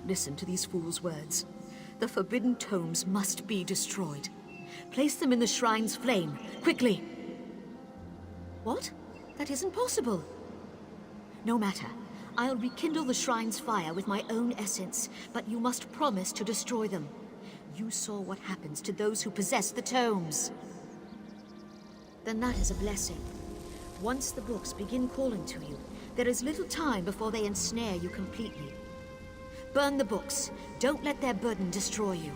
not listen to these fools' words. The forbidden tomes must be destroyed. Place them in the shrine's flame, quickly! What? That isn't possible. No matter. I'll rekindle the shrine's fire with my own essence, but you must promise to destroy them. You saw what happens to those who possess the tomes. Then that is a blessing. Once the books begin calling to you, there is little time before they ensnare you completely. Burn the books. Don't let their burden destroy you.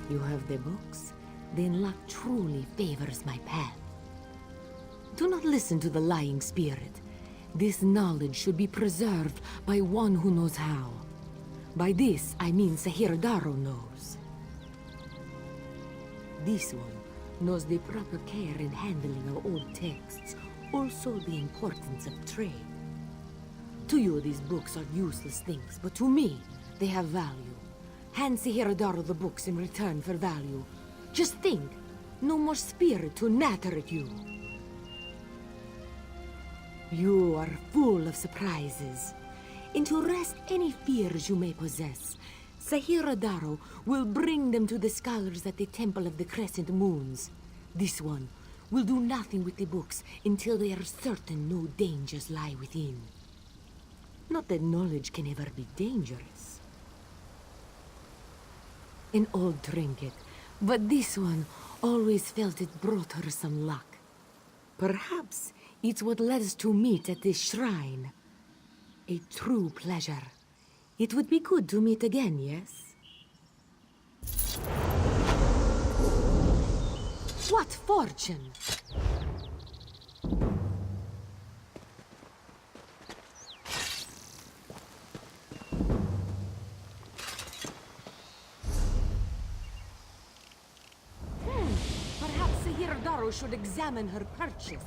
You have the books? Then luck truly favors my path. Do not listen to the lying spirit. This knowledge should be preserved by one who knows how. By this, I mean Sahiradaro knows. This one knows the proper care in handling of old texts, also the importance of trade. To you, these books are useless things, but to me, they have value. Hand Sahiradaro the books in return for value. Just think, no more spirit to natter at you. You are full of surprises. And to rest any fears you may possess, Sahiradaro will bring them to the scholars at the Temple of the Crescent Moons. This one will do nothing with the books until they are certain no dangers lie within. Not that knowledge can ever be dangerous. An old trinket, but this one always felt it brought her some luck. Perhaps it's what led us to meet at this shrine. A true pleasure. It would be good to meet again, yes? What fortune! Perhaps Sahiradaro should examine her purchase.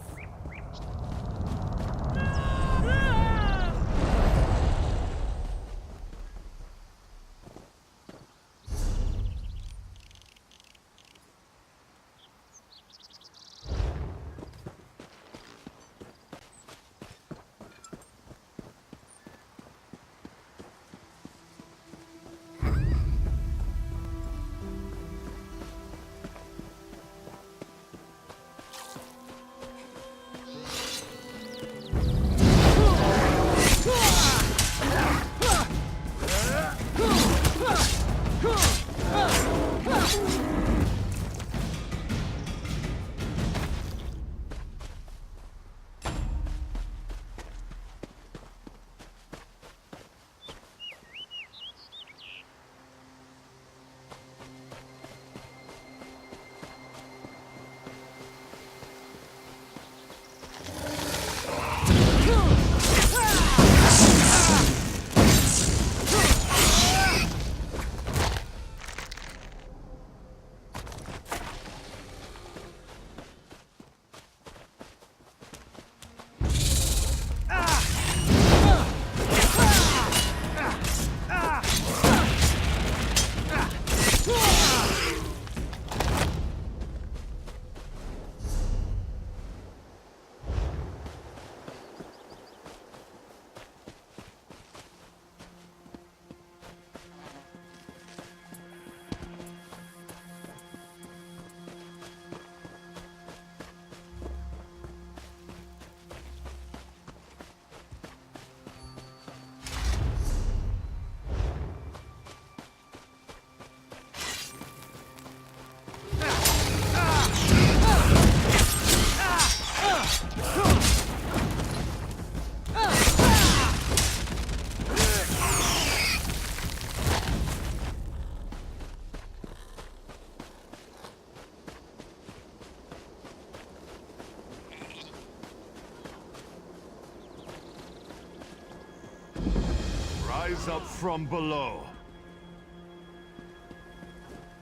Rise up from below.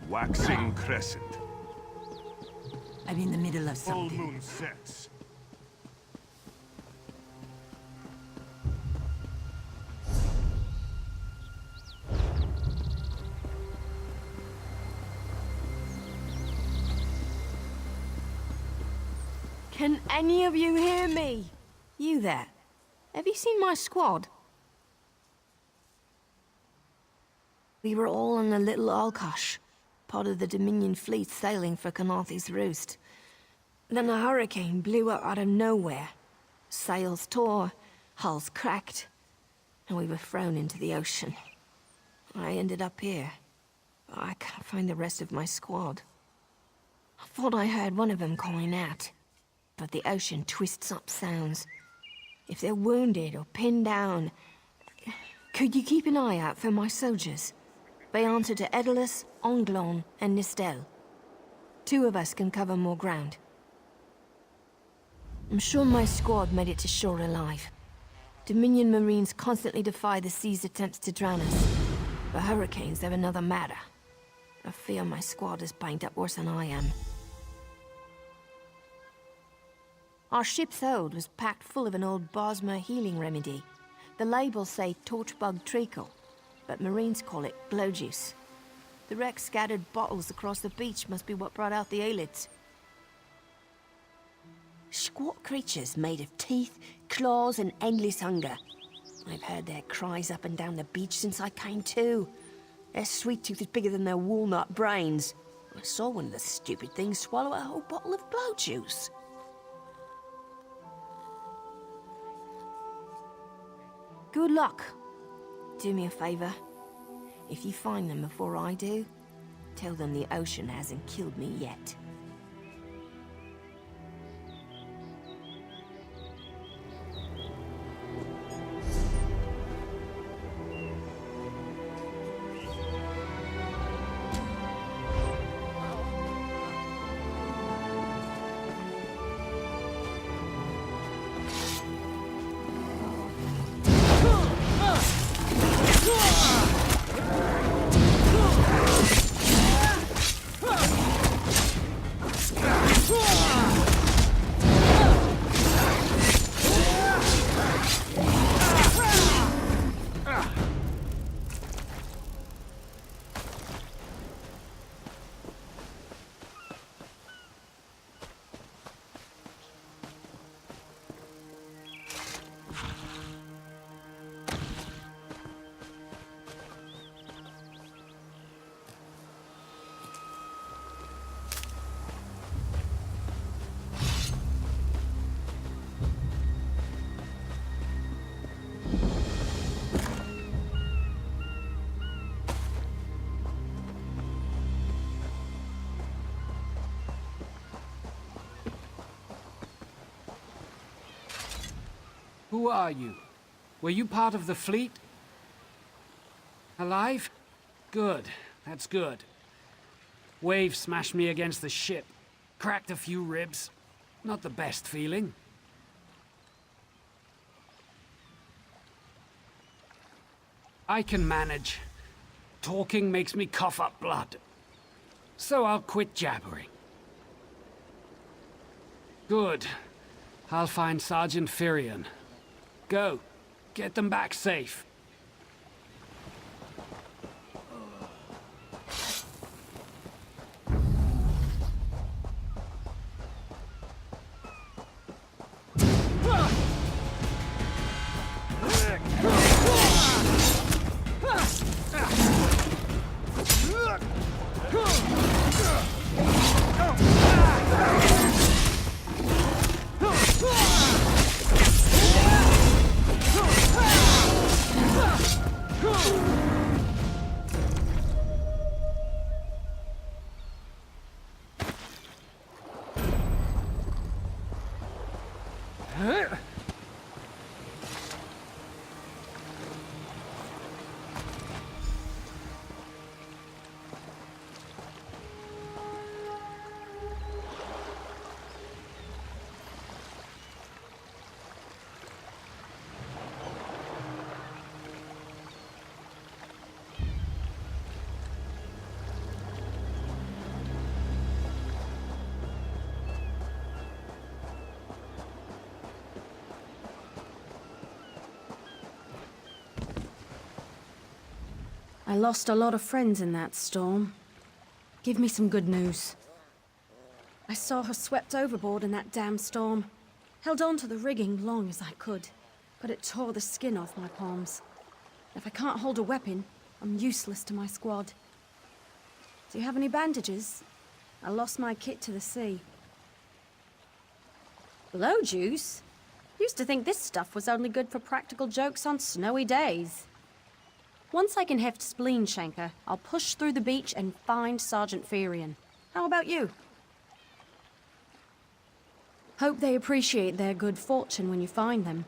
Waxing crescent. I'm in the middle of Full something. moon sets. Can any of you hear me? You there. Have you seen my squad? We were all on the little Alkosh, part of the Dominion fleet sailing for Canarthy's Roost. Then a hurricane blew up out of nowhere. Sails tore, hulls cracked, and we were thrown into the ocean. I ended up here. I can't find the rest of my squad. I thought I heard one of them calling out, but the ocean twists up sounds. If they're wounded or pinned down, could you keep an eye out for my soldiers? They answer to Edalus, Anglon, and Nistel. 2 of us can cover more ground. I'm sure my squad made it to shore alive. Dominion Marines constantly defy the sea's attempts to drown us. But hurricanes are another matter. I fear my squad is banged up worse than I am. Our ship's hold was packed full of an old Bosmer healing remedy. The labels say torchbug treacle, but Marines call it glow juice. The wreck scattered bottles across the beach must be what brought out the Aelids. Squat creatures made of teeth, claws, and endless hunger. I've heard their cries up and down the beach since I came to. Their sweet tooth is bigger than their walnut brains. I saw one of the stupid things swallow a whole bottle of glow juice. Good luck. Do me a favor. If you find them before I do, tell them the ocean hasn't killed me yet. Who are you? Were you part of the fleet? Alive? Good. That's good. Wave smashed me against the ship. Cracked a few ribs. Not the best feeling. I can manage. Talking makes me cough up blood. So I'll quit jabbering. Good. I'll find Sergeant Firion. Go. Get them back safe. I lost a lot of friends in that storm. Give me some good news. I saw her swept overboard in that damn storm. Held on to the rigging long as I could, but it tore the skin off my palms. If I can't hold a weapon, I'm useless to my squad. Do you have any bandages? I lost my kit to the sea. Blow juice? Used to think this stuff was only good for practical jokes on snowy days. Once I can heft Spleen Shanker, I'll push through the beach and find Sergeant Ferian. How about you? Hope they appreciate their good fortune when you find them.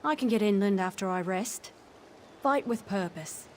I can get inland after I rest. Fight with purpose.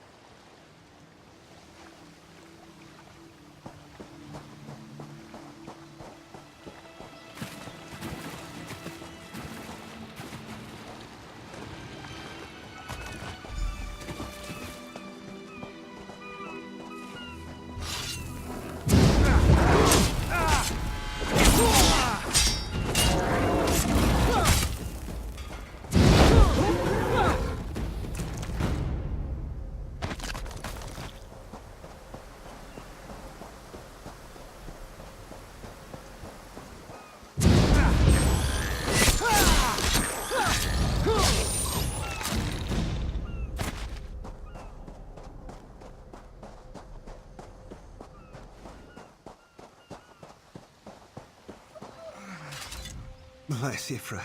Bless Ifra.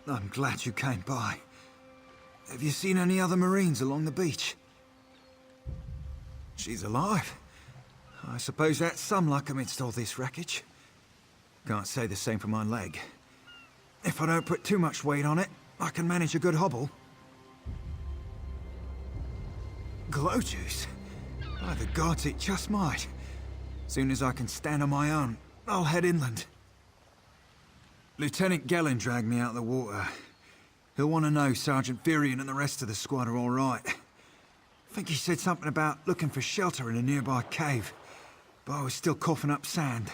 I'm glad you came by. Have you seen any other Marines along the beach? She's alive. I suppose that's some luck amidst all this wreckage. Can't say the same for my leg. If I don't put too much weight on it, I can manage a good hobble. Glow juice? By the gods, it just might. Soon as I can stand on my own, I'll head inland. Lieutenant Gellin dragged me out of the water. He'll want to know Sergeant Ferian and the rest of the squad are all right. I think he said something about looking for shelter in a nearby cave, but I was still coughing up sand.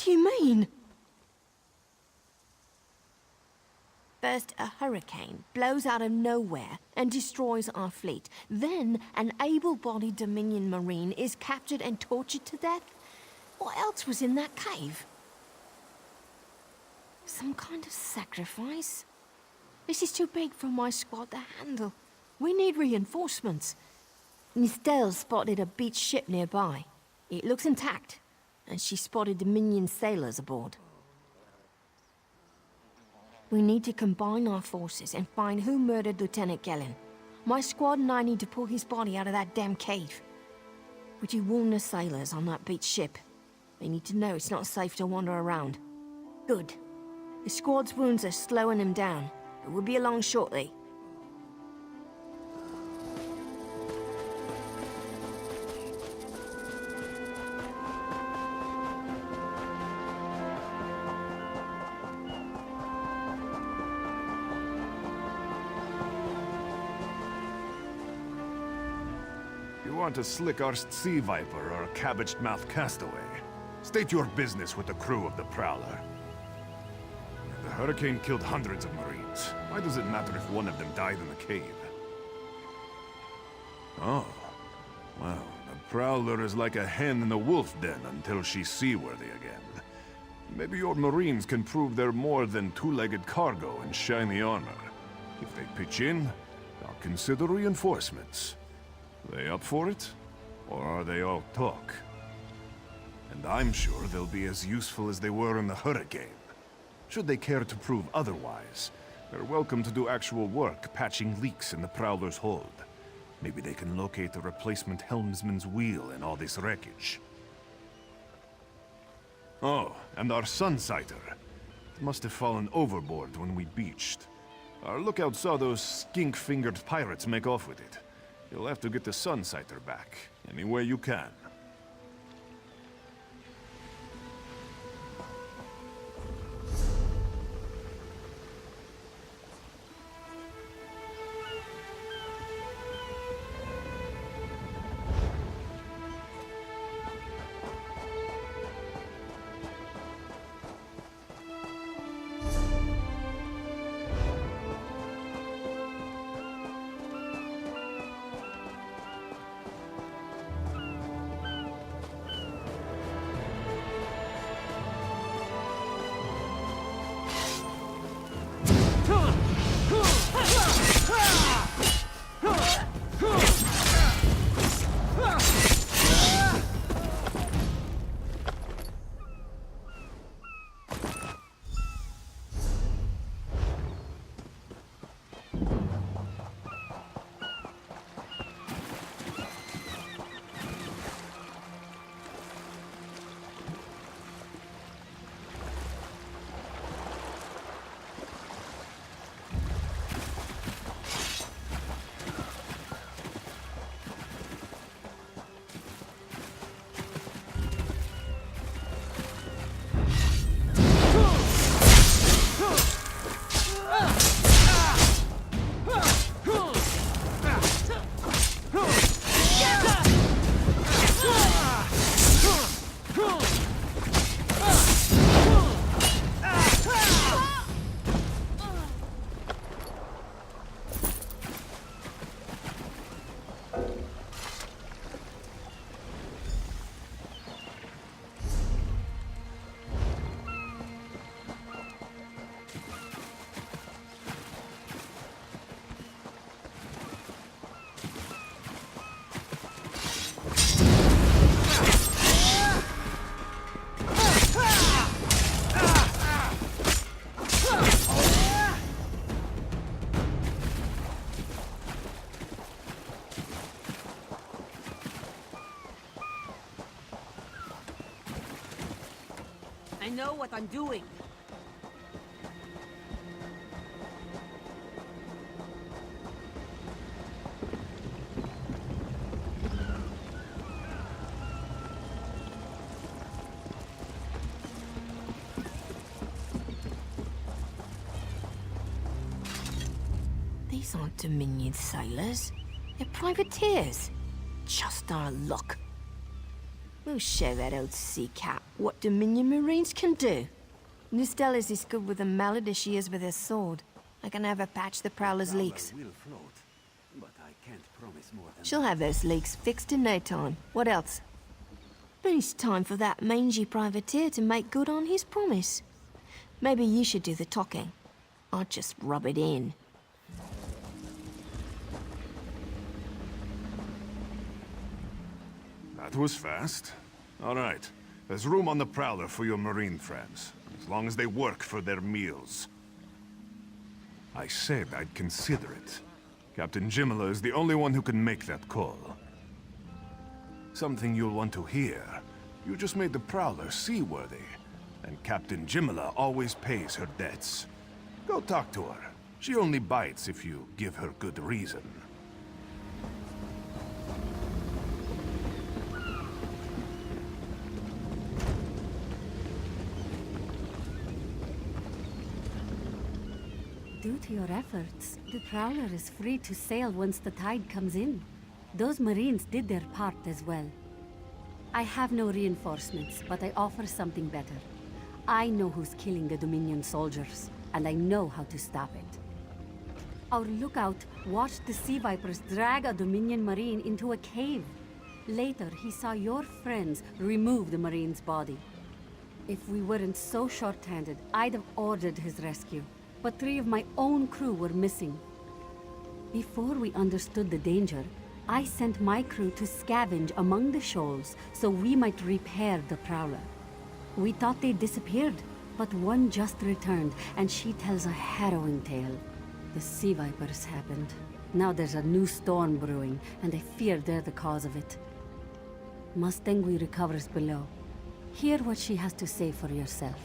do you mean? First, a hurricane blows out of nowhere and destroys our fleet. Then, an able-bodied Dominion Marine is captured and tortured to death? What else was in that cave? Some kind of sacrifice? This is too big for my squad to handle. We need reinforcements. Nistel spotted a beached ship nearby. It looks intact, and she spotted Dominion sailors aboard. We need to combine our forces and find who murdered Lieutenant Gellin. My squad and I need to pull his body out of that damn cave. Would you warn the sailors on that beached ship? They need to know it's not safe to wander around. Good. The squad's wounds are slowing him down, but we'll be along shortly. You want a slick-arsed sea viper or a cabbage-mouthed castaway? State your business with the crew of the Prowler. The hurricane killed hundreds of Marines. Why does it matter if one of them died in the cave? Oh. Well, the Prowler is like a hen in a wolf den until she's seaworthy again. Maybe your Marines can prove they're more than two-legged cargo and shiny armor. If they pitch in, I'll consider reinforcements. They up for it? Or are they all talk? And I'm sure they'll be as useful as they were in the hurricane. Should they care to prove otherwise, they're welcome to do actual work patching leaks in the Prowler's hold. Maybe they can locate a replacement helmsman's wheel in all this wreckage. Oh, and our Sunsighter. It must have fallen overboard when we beached. Our lookout saw those skink-fingered pirates make off with it. You'll have to get the Sunsighter back, any way you can. I know what I'm doing. These aren't Dominion sailors. They're privateers. Just our luck. We'll show that old sea cat what Dominion Marines can do. Nistella's as good with a mallet as she is with her sword. I can have her patch the Prowler's leaks. Will float, but I can't promise more than She'll have those leaks fixed in no time. What else? But it's time for that mangy privateer to make good on his promise. Maybe you should do the talking. I'll just rub it in. That was fast. All right. There's room on the Prowler for your Marine friends, as long as they work for their meals. I said I'd consider it. Captain Jimala is the only one who can make that call. Something you'll want to hear. You just made the Prowler seaworthy, and Captain Jimala always pays her debts. Go talk to her. She only bites if you give her good reason. Due to your efforts, the Prowler is free to sail once the tide comes in. Those Marines did their part as well. I have no reinforcements, but I offer something better. I know who's killing the Dominion soldiers, and I know how to stop it. Our lookout watched the Sea Vipers drag a Dominion Marine into a cave. Later, he saw your friends remove the Marine's body. If we weren't so short-handed, I'd have ordered his rescue. But 3 of my own crew were missing. Before we understood the danger, I sent my crew to scavenge among the shoals so we might repair the Prowler. We thought they disappeared, but one just returned, and she tells a harrowing tale. The Sea Vipers happened. Now there's a new storm brewing, and I fear they're the cause of it. Mustangui recovers below. Hear what she has to say for yourself.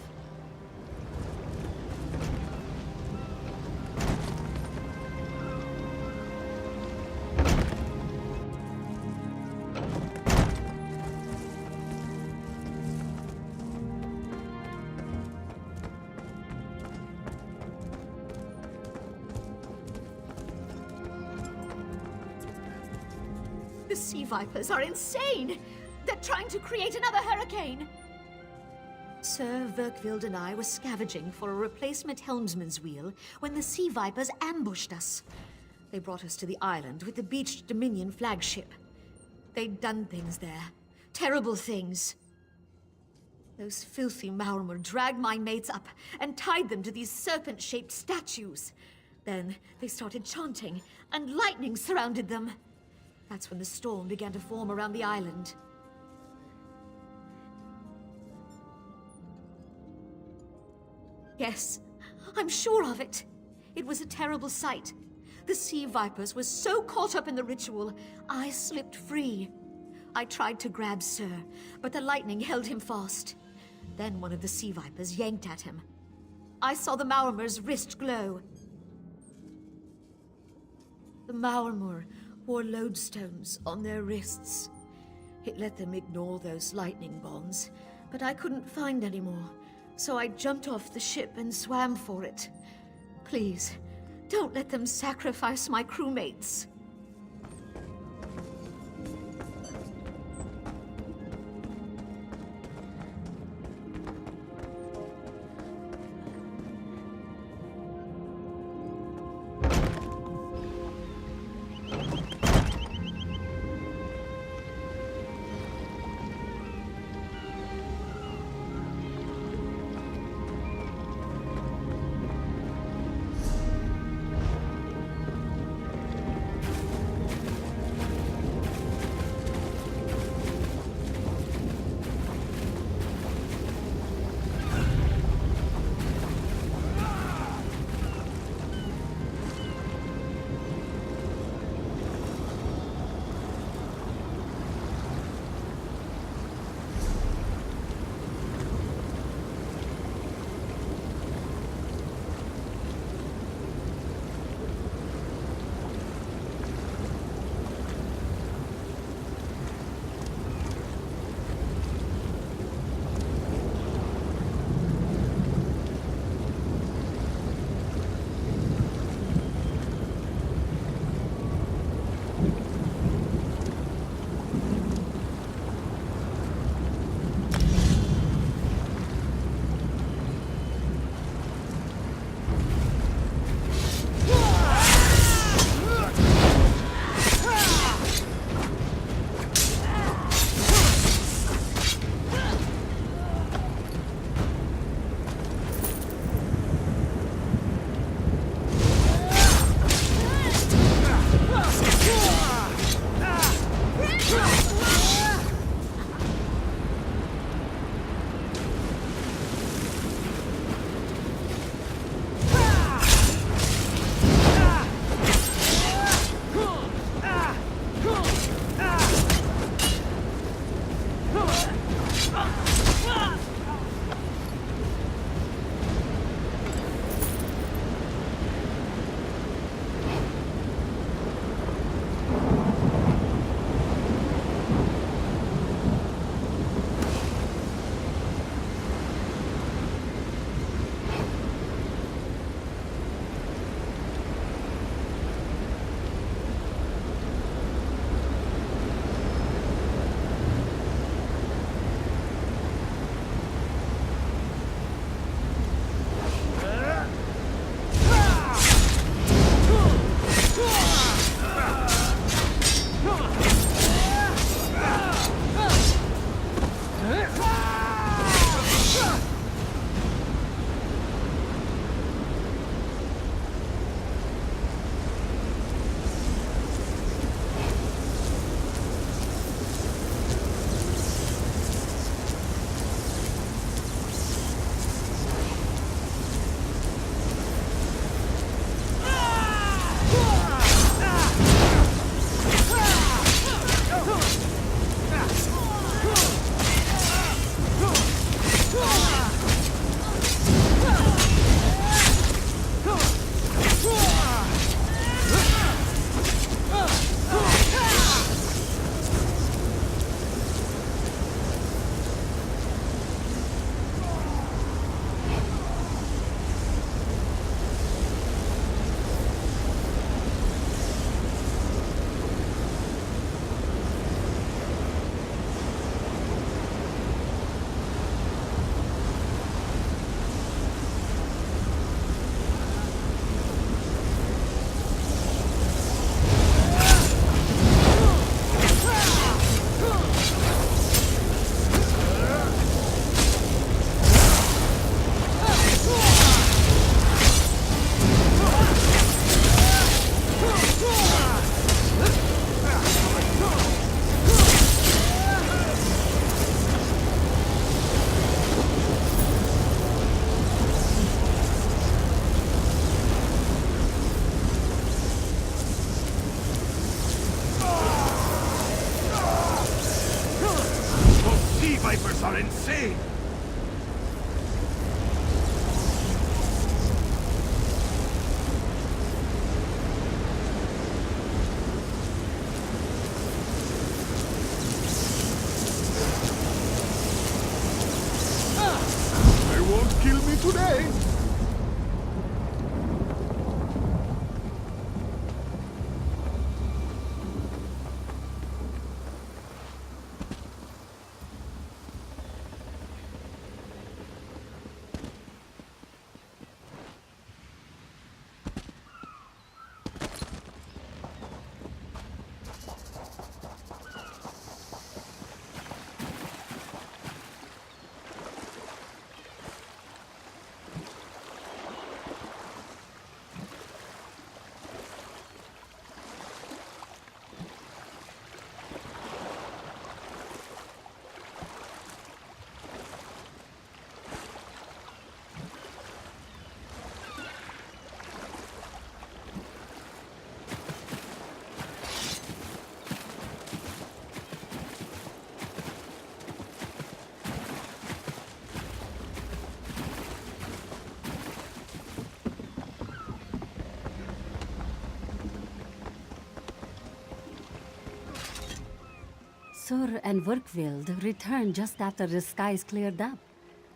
The Sea Vipers are insane! They're trying to create another hurricane! Sir Verkvild and I were scavenging for a replacement helmsman's wheel when the Sea Vipers ambushed us. They brought us to the island with the beached Dominion flagship. They'd done things there. Terrible things. Those filthy Maormer dragged my mates up and tied them to these serpent-shaped statues. Then they started chanting, and lightning surrounded them. That's when the storm began to form around the island. Yes, I'm sure of it. It was a terrible sight. The Sea Vipers were so caught up in the ritual, I slipped free. I tried to grab Sir, but the lightning held him fast. Then one of the Sea Vipers yanked at him. I saw the Maormer's wrist glow. The Maormer wore lodestones on their wrists. It let them ignore those lightning bonds, but I couldn't find any more, so I jumped off the ship and swam for it. Please, don't let them sacrifice my crewmates. vipers are insane! They won't kill me today! Sur and Werkwild returned just after the skies cleared up.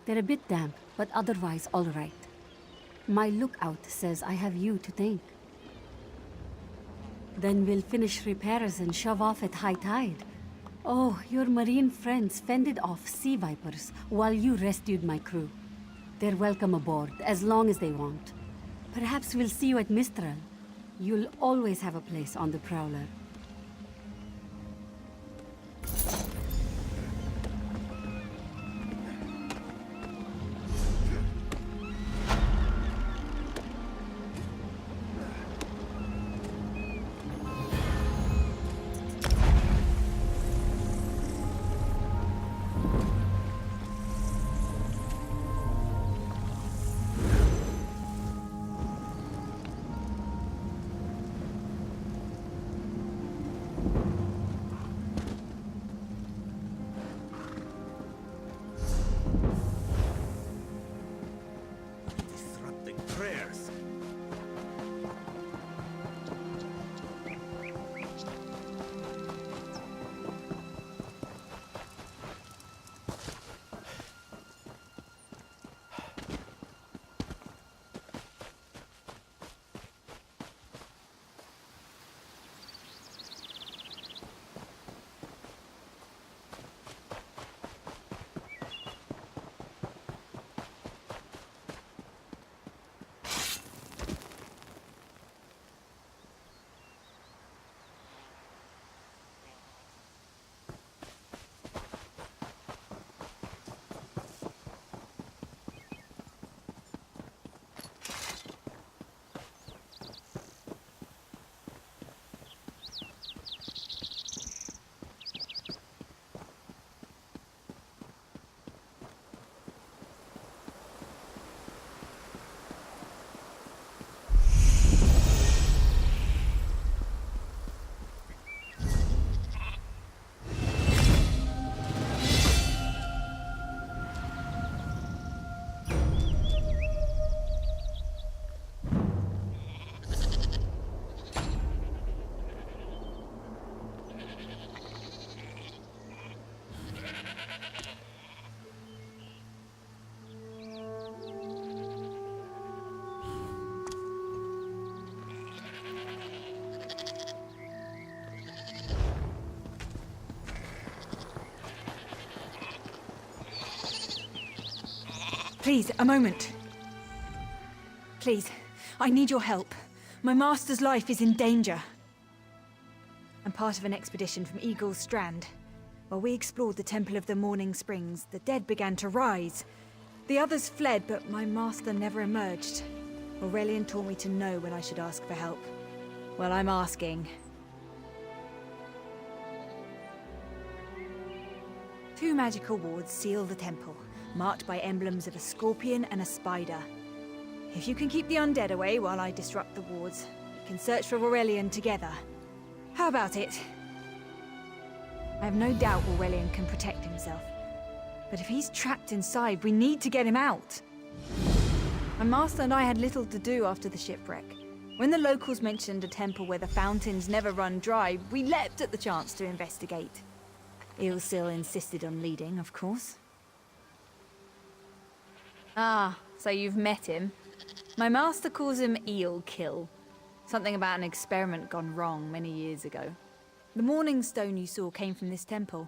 They're a bit damp, but otherwise all right. My lookout says I have you to thank. Then we'll finish repairs and shove off at high tide. Oh, your marine friends fended off sea vipers while you rescued my crew. They're welcome aboard, as long as they want. Perhaps we'll see you at Mistral. You'll always have a place on the Prowler. Disrupting prayers. Please, a moment. Please, I need your help. My master's life is in danger. I'm part of an expedition from Eagle's Strand. While we explored the Temple of the Morning Springs, the dead began to rise. The others fled, but my master never emerged. Aurelian taught me to know when I should ask for help. Well, I'm asking. 2 magical wards seal the temple, marked by emblems of a scorpion and a spider. If you can keep the undead away while I disrupt the wards, we can search for Aurelian together. How about it? I have no doubt Aurelian can protect himself. But if he's trapped inside, we need to get him out. My master and I had little to do after the shipwreck. When the locals mentioned a temple where the fountains never run dry, we leapt at the chance to investigate. Ilsil insisted on leading, of course. Ah, so you've met him. My master calls him Eel Kill. Something about an experiment gone wrong many years ago. The morning stone you saw came from this temple.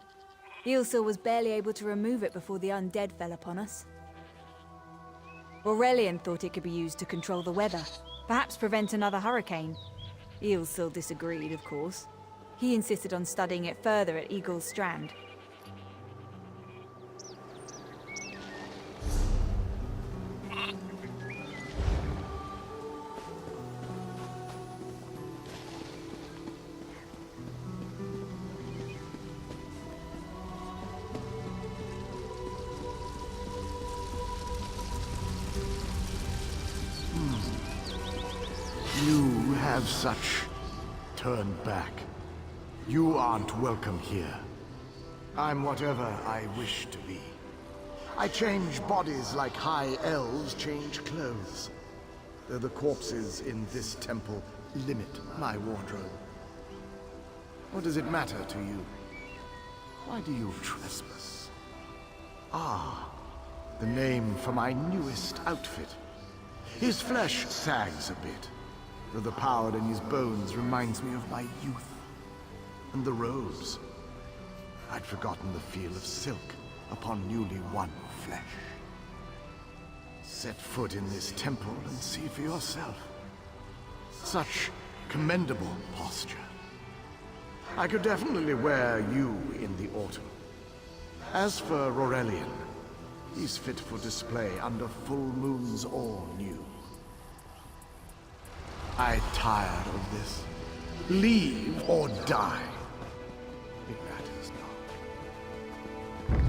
Ilsil was barely able to remove it before the undead fell upon us. Aurelian thought it could be used to control the weather, perhaps prevent another hurricane. Ilsil disagreed, of course. He insisted on studying it further at Eagle's Strand. You have such turned back. You aren't welcome here. I'm whatever I wish to be. I change bodies like high elves change clothes. Though the corpses in this temple limit my wardrobe. What does it matter to you? Why do you trespass? Ah, the name for my newest outfit. His flesh sags a bit, though the power in his bones reminds me of my youth. And the robes. I'd forgotten the feel of silk upon newly won flesh. Set foot in this temple and see for yourself. Such commendable posture. I could definitely wear you in the autumn. As for Aurelian, he's fit for display under full moons or new. I'm tired of this. Leave or die. It matters not.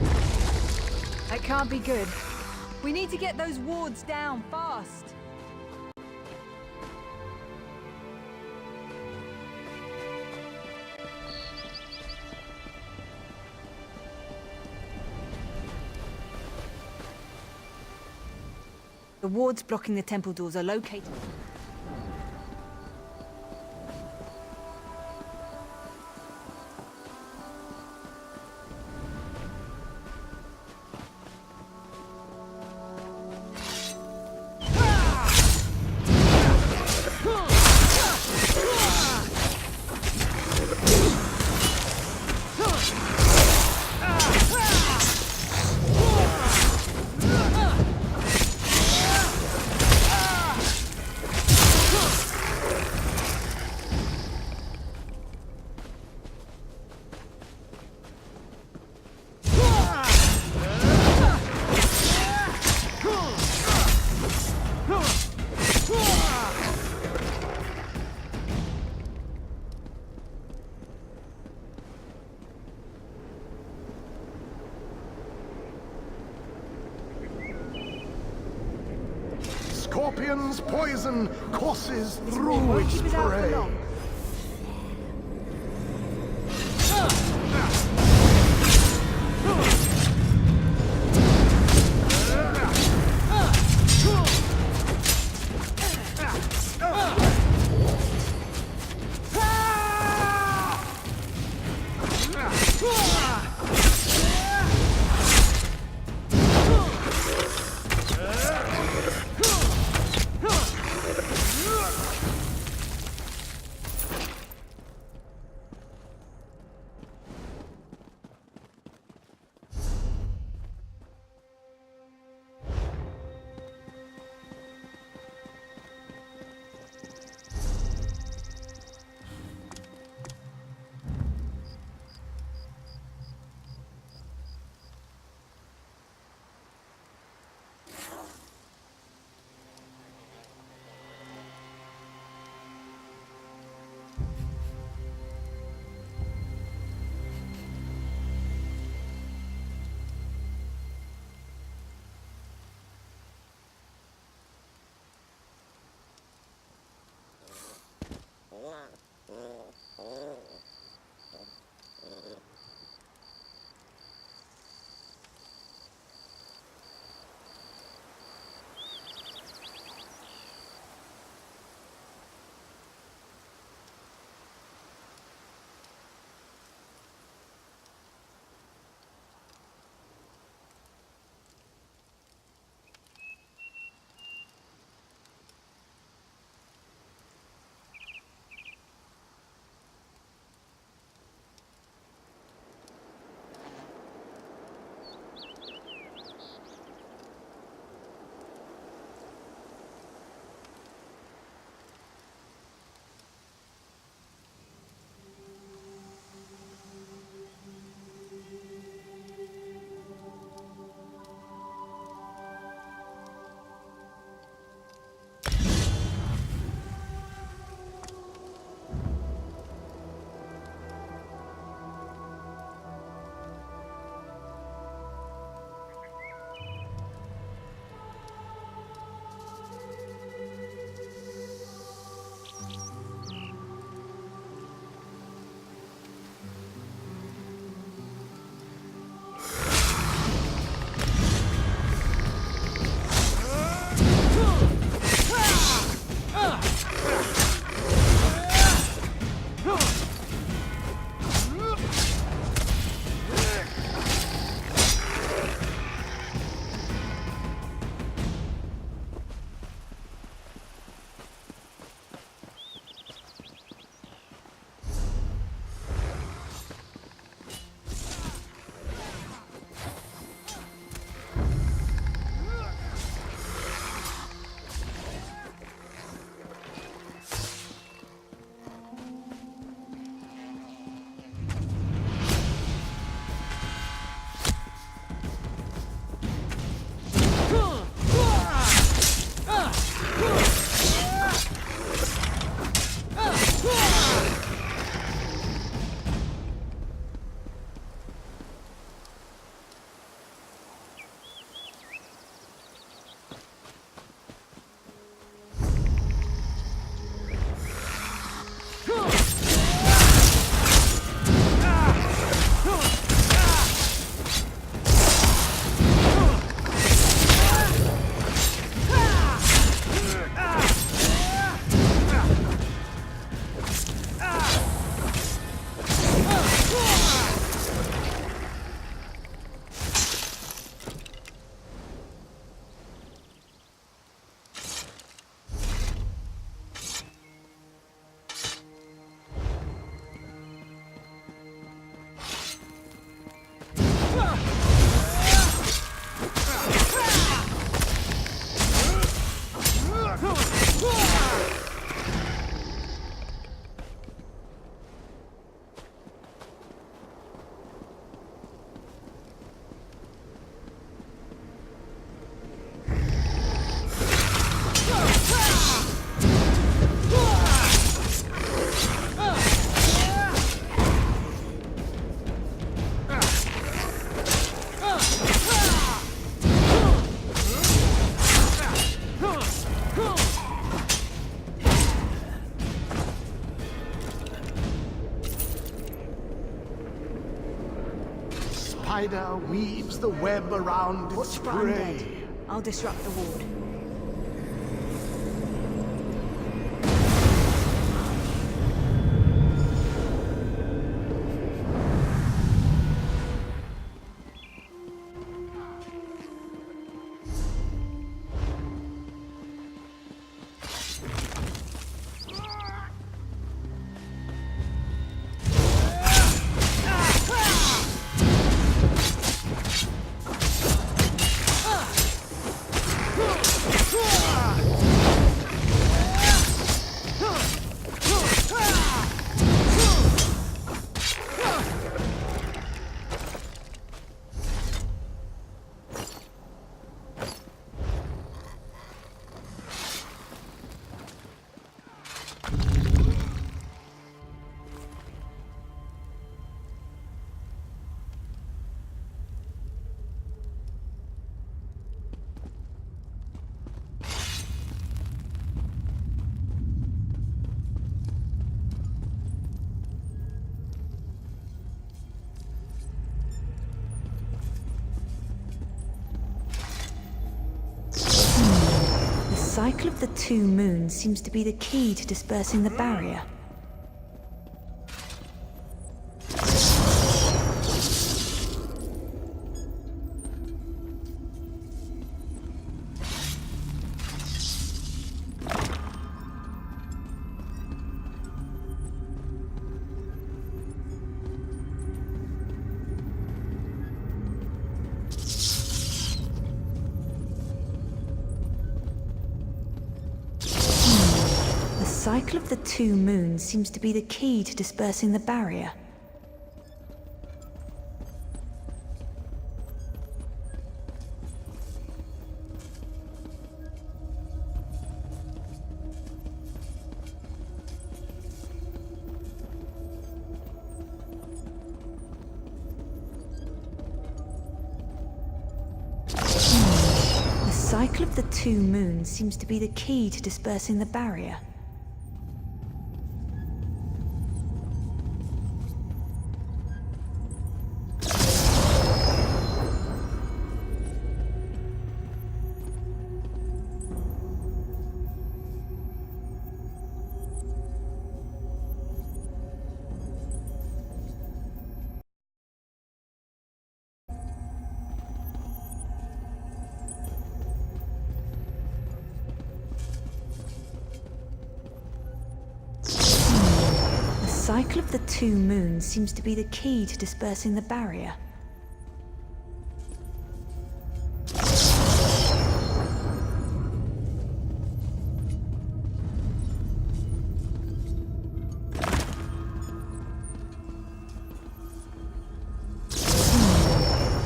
That can't be good. We need to get those wards down fast. The wards blocking the temple doors are located. Scorpion's poison courses through its prey. spider weaves the web around its Watch for prey. undead. I'll disrupt the ward. The cycle of the two moons seems to be the key to dispersing the barrier. The cycle of the two moons seems to be the key to dispersing the barrier. The cycle of the two moons seems to be the key to dispersing the barrier. The cycle of the two moons seems to be the key to dispersing the barrier.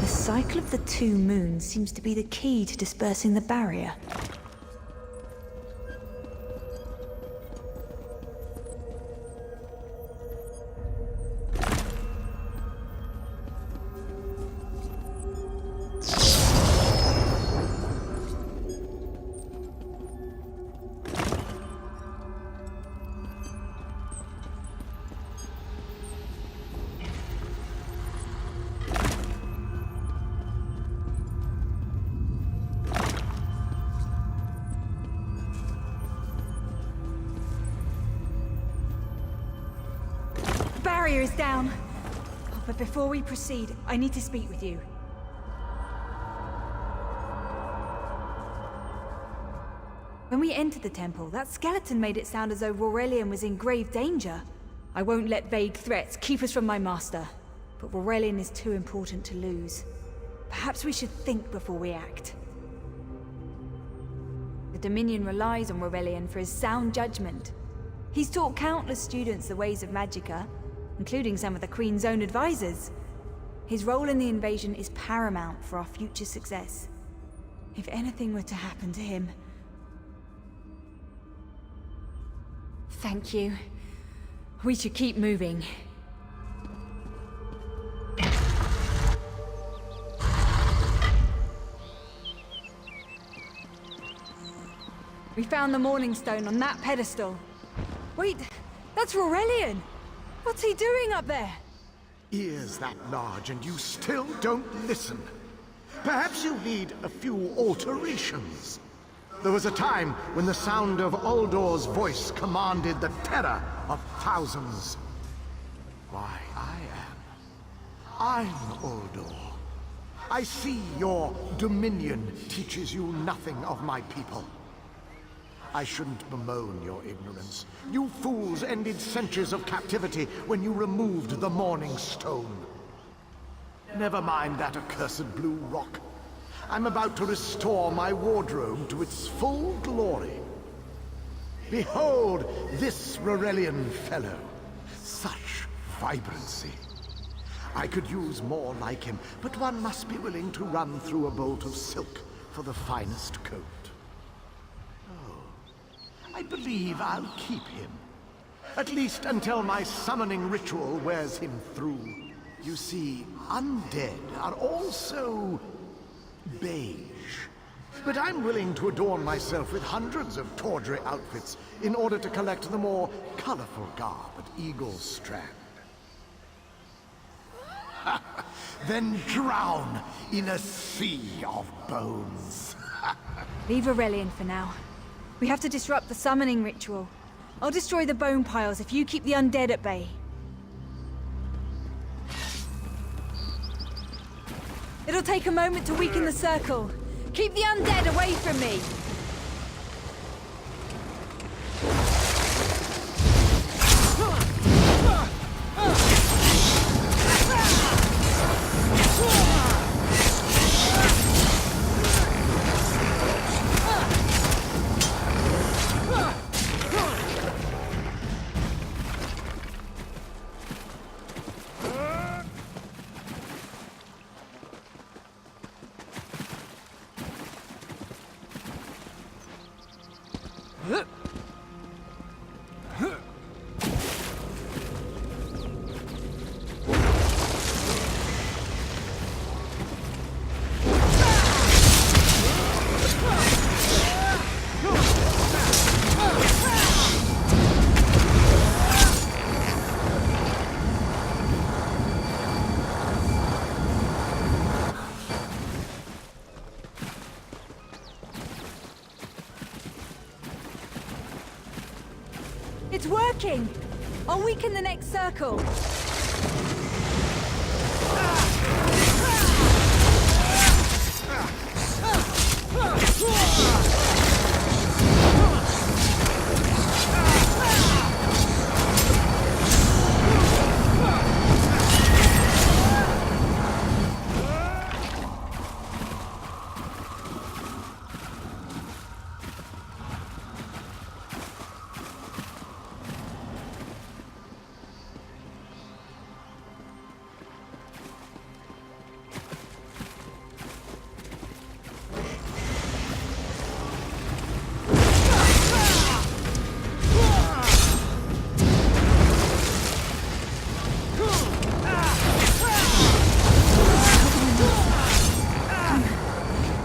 The cycle of the two moons seems to be the key to dispersing the barrier. The barrier is down. Oh, but before we proceed, I need to speak with you. When we entered the temple, that skeleton made it sound as though Aurelian was in grave danger. I won't let vague threats keep us from my master, but Aurelian is too important to lose. Perhaps we should think before we act. The Dominion relies on Aurelian for his sound judgment. He's taught countless students the ways of Magicka, including some of the Queen's own advisors. His role in the invasion is paramount for our future success. If anything were to happen to him... Thank you. We should keep moving. We found the Morning Stone on that pedestal. Wait, that's Aurelian! What's he doing up there? Ears that large and you still don't listen. Perhaps you need a few alterations. There was a time when the sound of Uldor's voice commanded the terror of thousands. Why, I'm Uldor. I see your dominion teaches you nothing of my people. I shouldn't bemoan your ignorance. You fools ended centuries of captivity when you removed the Morning Stone. Never mind that accursed blue rock. I'm about to restore my wardrobe to its full glory. Behold this Rorelian fellow. Such vibrancy. I could use more like him, but one must be willing to run through a bolt of silk for the finest coat. I believe I'll keep him. At least until my summoning ritual wears him through. You see, undead are also beige. But I'm willing to adorn myself with hundreds of tawdry outfits in order to collect the more colorful garb at Eagle Strand. Then drown in a sea of bones. Leave Aurelian for now. We have to disrupt the summoning ritual. I'll destroy the bone piles if you keep the undead at bay. It'll take a moment to weaken the circle. Keep the undead away from me! It's working! I'll weaken the next circle.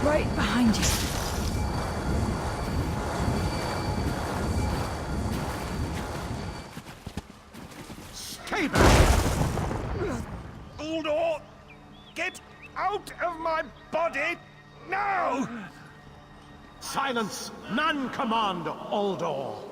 Right behind you. Stay back! Uldor! Get out of my body! Now! Silence! None command Uldor!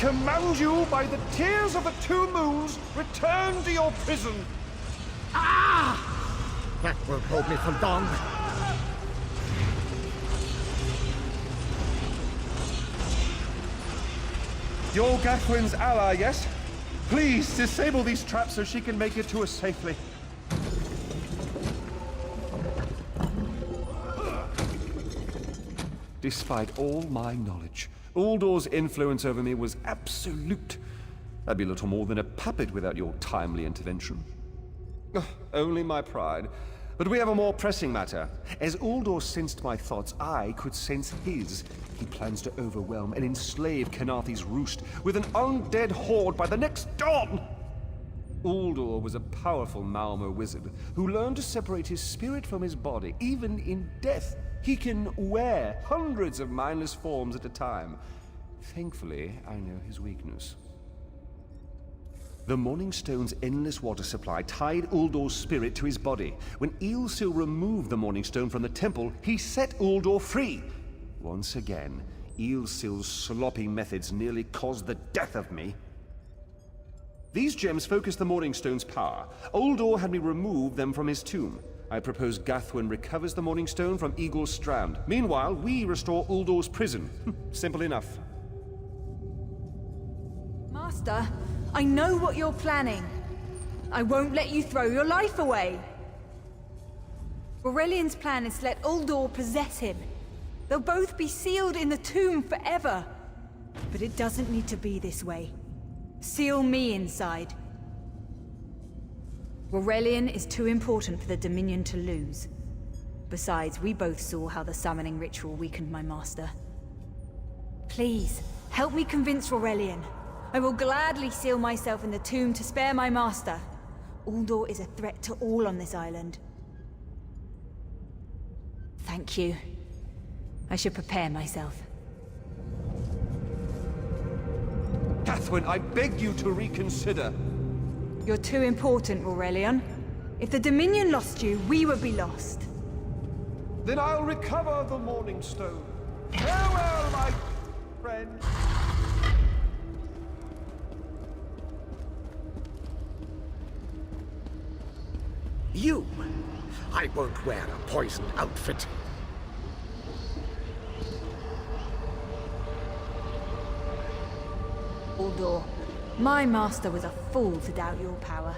command you by the tears of the two moons, return to your prison. That won't hold me for long. You're Gathwin's ally, yes? Please, disable these traps so she can make it to us safely. Despite all my knowledge, Uldor's influence over me was absolute. I'd be little more than a puppet without your timely intervention. Only my pride. But we have a more pressing matter. As Uldor sensed my thoughts, I could sense his. He plans to overwhelm and enslave Kenathi's roost with an undead horde by the next dawn! Uldor was a powerful Malmo wizard who learned to separate his spirit from his body, even in death. He can wear hundreds of mindless forms at a time. Thankfully, I know his weakness. The Morning Stone's endless water supply tied Uldor's spirit to his body. When Eilsil removed the Morning Stone from the temple, he set Uldor free. Once again, Eilsil's sloppy methods nearly caused the death of me. These gems focus the Morning Stone's power. Uldor had me remove them from his tomb. I propose Gathwin recovers the Morning Stone from Eagle's Strand. Meanwhile, we restore Uldor's prison. Simple enough. Master, I know what you're planning. I won't let you throw your life away. Aurelian's plan is to let Uldor possess him. They'll both be sealed in the tomb forever. But it doesn't need to be this way. Seal me inside. Aurelian is too important for the Dominion to lose. Besides, we both saw how the summoning ritual weakened my master. Please, help me convince Aurelian. I will gladly seal myself in the tomb to spare my master. Uldor is a threat to all on this island. Thank you. I should prepare myself. Gathwin, I beg you to reconsider. You're too important, Aurelian. If the Dominion lost you, we would be lost. Then I'll recover the Morning Stone. Farewell, my friend. You! I won't wear a poisoned outfit. Uldor, my master was a fool to doubt your power.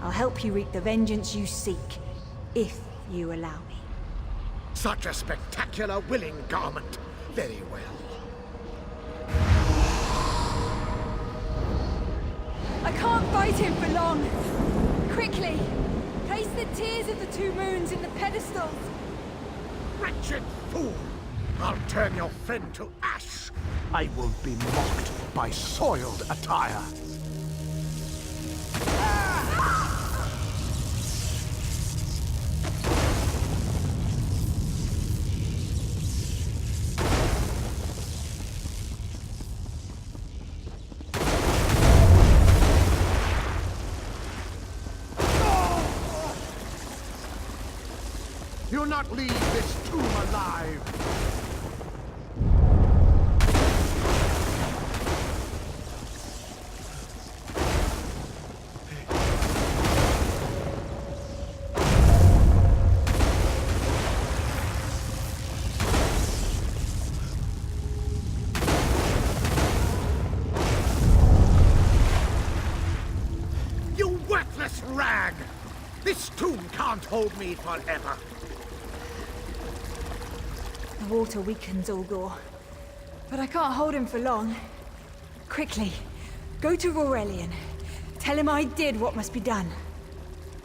I'll help you wreak the vengeance you seek, if you allow me. Such a spectacular willing garment. Very well. I can't fight him for long. Quickly, place the tears of the two moons in the pedestals. Wretched fool! I'll turn your friend to ash. I won't be mocked by soiled attire. You'll not leave this tomb alive! You worthless rag! This tomb can't hold me forever! The water weakens Uldor, but I can't hold him for long. Quickly, go to Aurelian. Tell him I did what must be done.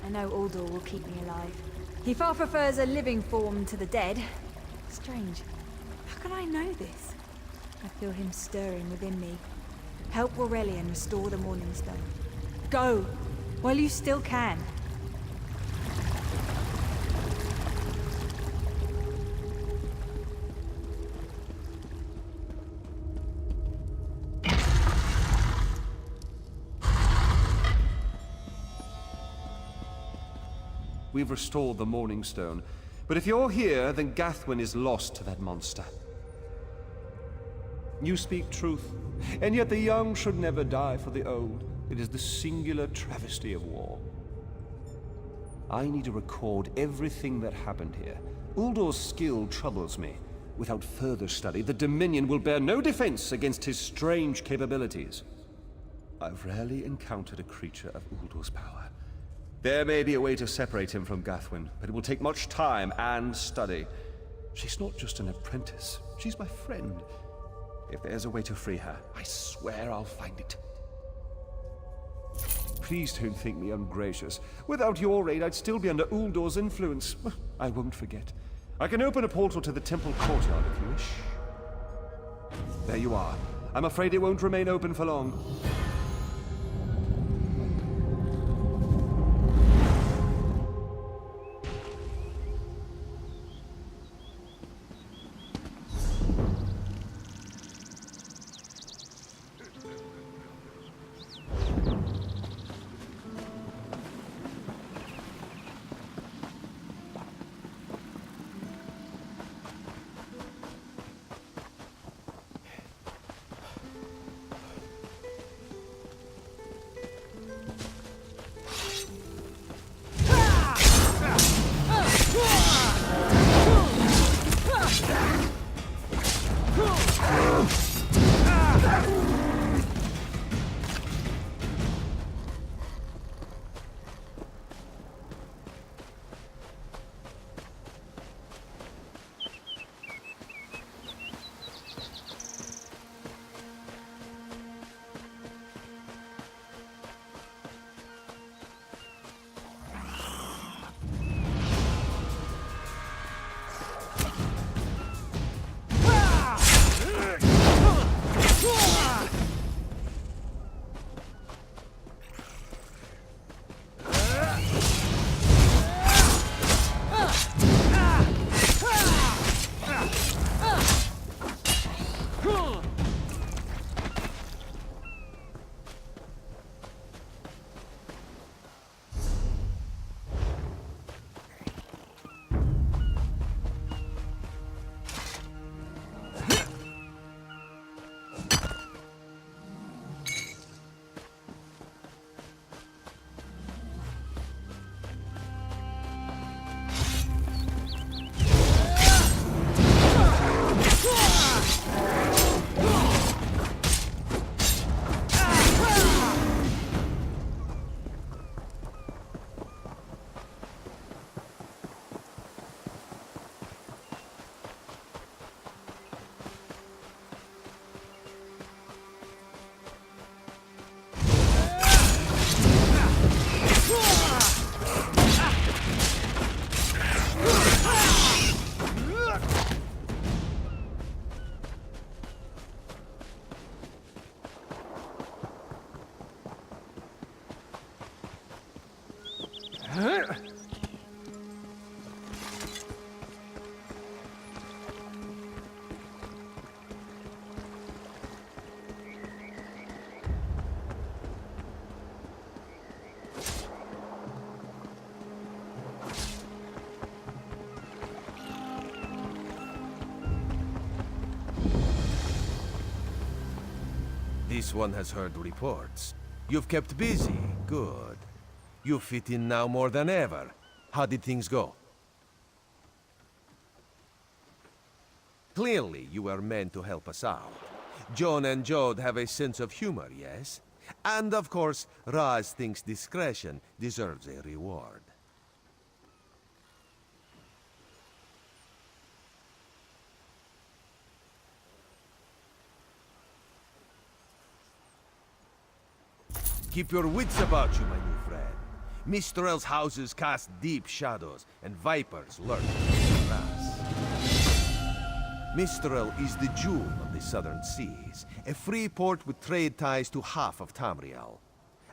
I know Uldor will keep me alive. He far prefers a living form to the dead. Strange. How can I know this? I feel him stirring within me. Help Aurelian restore the Morning Stone. Go, while you still can. We've restored the Morning Stone. But if you're here, then Gathwin is lost to that monster. You speak truth, and yet the young should never die for the old. It is the singular travesty of war. I need to record everything that happened here. Uldor's skill troubles me. Without further study, the Dominion will bear no defense against his strange capabilities. I've rarely encountered a creature of Uldor's power. There may be a way to separate him from Gathwin, but it will take much time and study. She's not just an apprentice, she's my friend. If there's a way to free her, I swear I'll find it. Please don't think me ungracious. Without your aid, I'd still be under Uldor's influence. I won't forget. I can open a portal to the temple courtyard if you wish. There you are. I'm afraid it won't remain open for long. This one has heard reports. You've kept busy. Good. You fit in now more than ever. How did things go? Clearly, you were meant to help us out. John and Jode have a sense of humor, yes? And of course, Raz thinks discretion deserves a reward. Keep your wits about you, my new friend. Mistral's houses cast deep shadows, and vipers lurk in the grass. Mistral is the jewel of the southern seas, a free port with trade ties to half of Tamriel.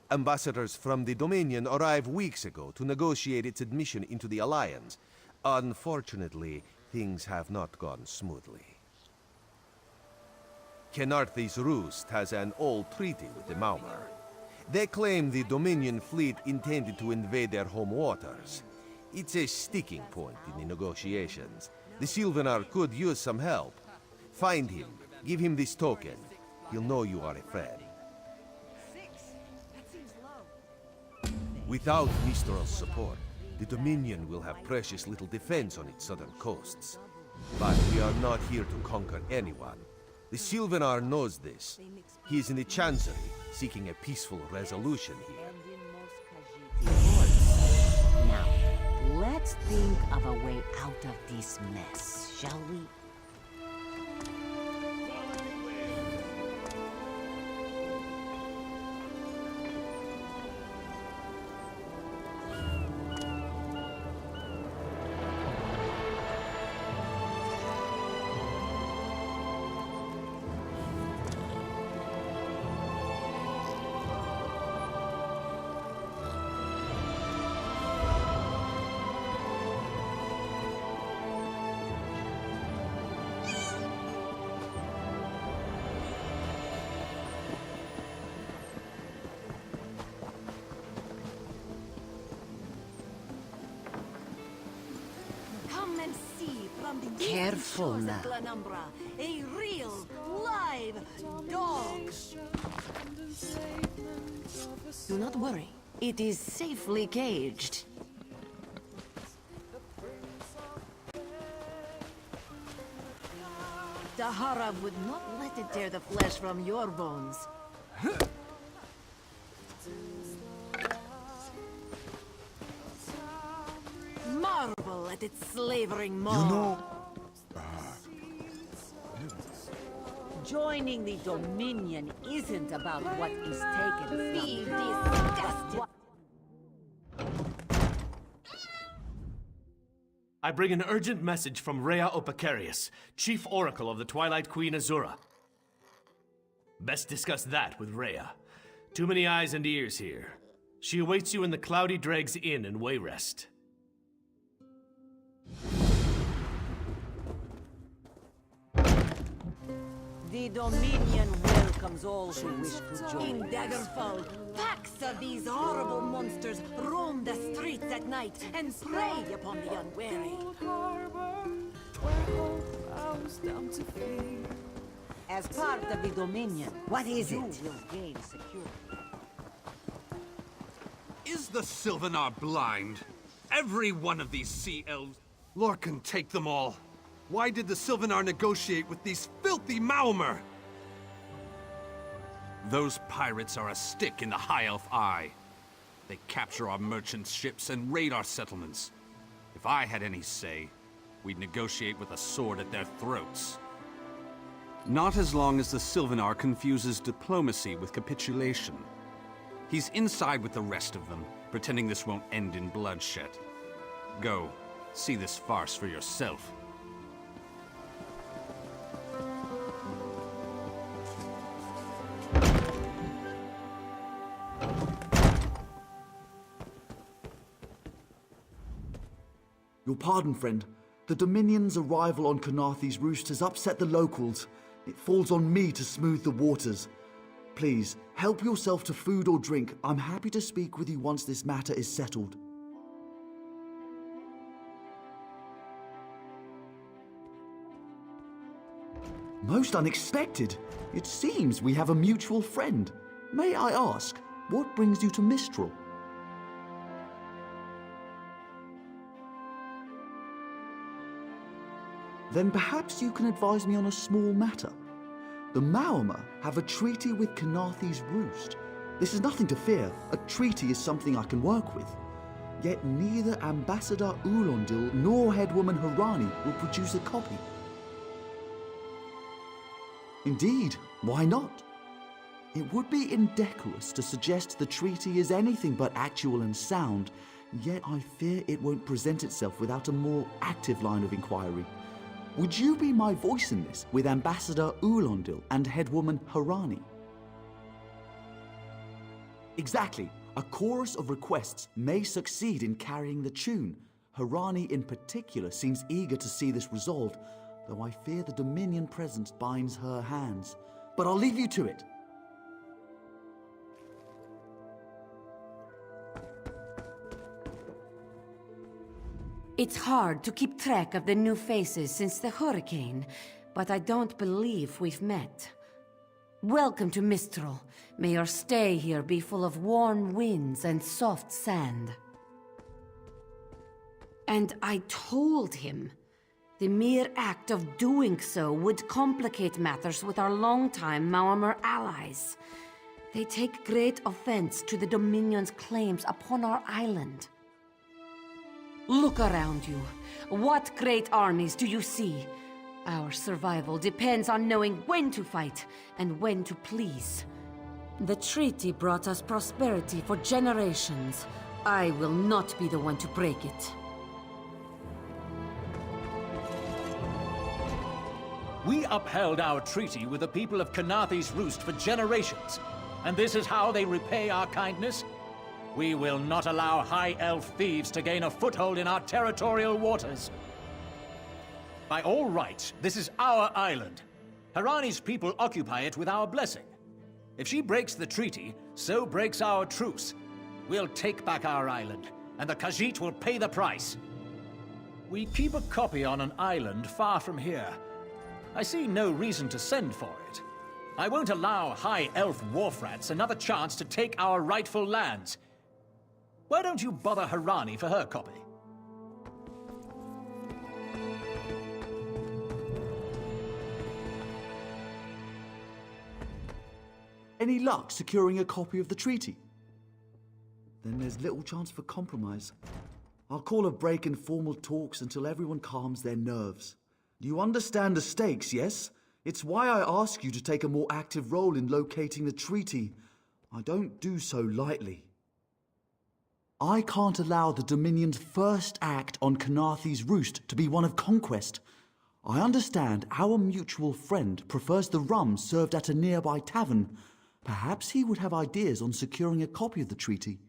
Ambassadors from the Dominion arrived weeks ago to negotiate its admission into the Alliance. Unfortunately, things have not gone smoothly. Kenarthi's Roost has an old treaty with the Maumar. They claim the Dominion fleet intended to invade their home waters. It's a sticking point in the negotiations. The Sylvanar could use some help. Find him, Give him this token. He'll know you are a friend. Without Mistral's support, the Dominion will have precious little defense on its southern coasts. But we are not here to conquer anyone. The Sylvanar knows this. He is in the Chancery, seeking a peaceful resolution here. Now, let's think of a way out of this mess, shall we? Careful now. A real, live dog. Do not worry. It is safely caged. Dahara would not let it tear the flesh from your bones. Marvel at its slavering maw. You know... Joining the Dominion isn't about what is taken. Be disgusted. I bring an urgent message from Rhea Opacarius, Chief Oracle of the Twilight Queen Azura. Best discuss that with Rhea. Too many eyes and ears here. She awaits you in the Cloudy Dregs Inn in Wayrest. The Dominion welcomes all who wish to join. In Daggerfall, packs of these horrible monsters roam the streets at night and prey upon the unwary. As part of the Dominion, what is it? You will gain security. Is the Sylvanar blind? Every one of these sea elves... Lorcan, take them all. Why did the Sylvanar negotiate with these filthy Maomer? Those pirates are a stick in the High Elf eye. They capture our merchant ships and raid our settlements. If I had any say, we'd negotiate with a sword at their throats. Not as long as the Sylvanar confuses diplomacy with capitulation. He's inside with the rest of them, pretending this won't end in bloodshed. Go, see this farce for yourself. Your pardon, friend. The Dominion's arrival on Kanathe's roost has upset the locals. It falls on me to smooth the waters. Please, help yourself to food or drink. I'm happy to speak with you once this matter is settled. Most unexpected. It seems we have a mutual friend. May I ask, what brings you to Mistral? Then perhaps you can advise me on a small matter. The Maomer have a treaty with Kanathe's roost. This is nothing to fear. A treaty is something I can work with. Yet neither Ambassador Ulondil nor Headwoman Harani will produce a copy. Indeed, why not? It would be indecorous to suggest the treaty is anything but actual and sound, yet I fear it won't present itself without a more active line of inquiry. Would you be my voice in this with Ambassador Ulondil and Headwoman Harani? Exactly. A chorus of requests may succeed in carrying the tune. Harani in particular seems eager to see this resolved, though I fear the Dominion presence binds her hands. But I'll leave you to it. It's hard to keep track of the new faces since the hurricane, but I don't believe we've met. Welcome to Mistral. May your stay here be full of warm winds and soft sand. And I told him the mere act of doing so would complicate matters with our longtime Maormer allies. They take great offense to the Dominion's claims upon our island. Look around you. What great armies do you see? Our survival depends on knowing when to fight and when to please. The treaty brought us prosperity for generations. I will not be the one to break it. We upheld our treaty with the people of Kanathi's Roost for generations, and this is how they repay our kindness? We will not allow High Elf thieves to gain a foothold in our territorial waters. By all rights, this is our island. Harani's people occupy it with our blessing. If she breaks the treaty, so breaks our truce. We'll take back our island, and the Khajiit will pay the price. We keep a copy on an island far from here. I see no reason to send for it. I won't allow High Elf wharf-rats another chance to take our rightful lands. Why don't you bother Harani for her copy? Any luck securing a copy of the treaty? Then there's little chance for compromise. I'll call a break in formal talks until everyone calms their nerves. You understand the stakes, yes? It's why I ask you to take a more active role in locating the treaty. I don't do so lightly. I can't allow the Dominion's first act on Kanathi's Roost to be one of conquest. I understand our mutual friend prefers the rum served at a nearby tavern. Perhaps he would have ideas on securing a copy of the treaty.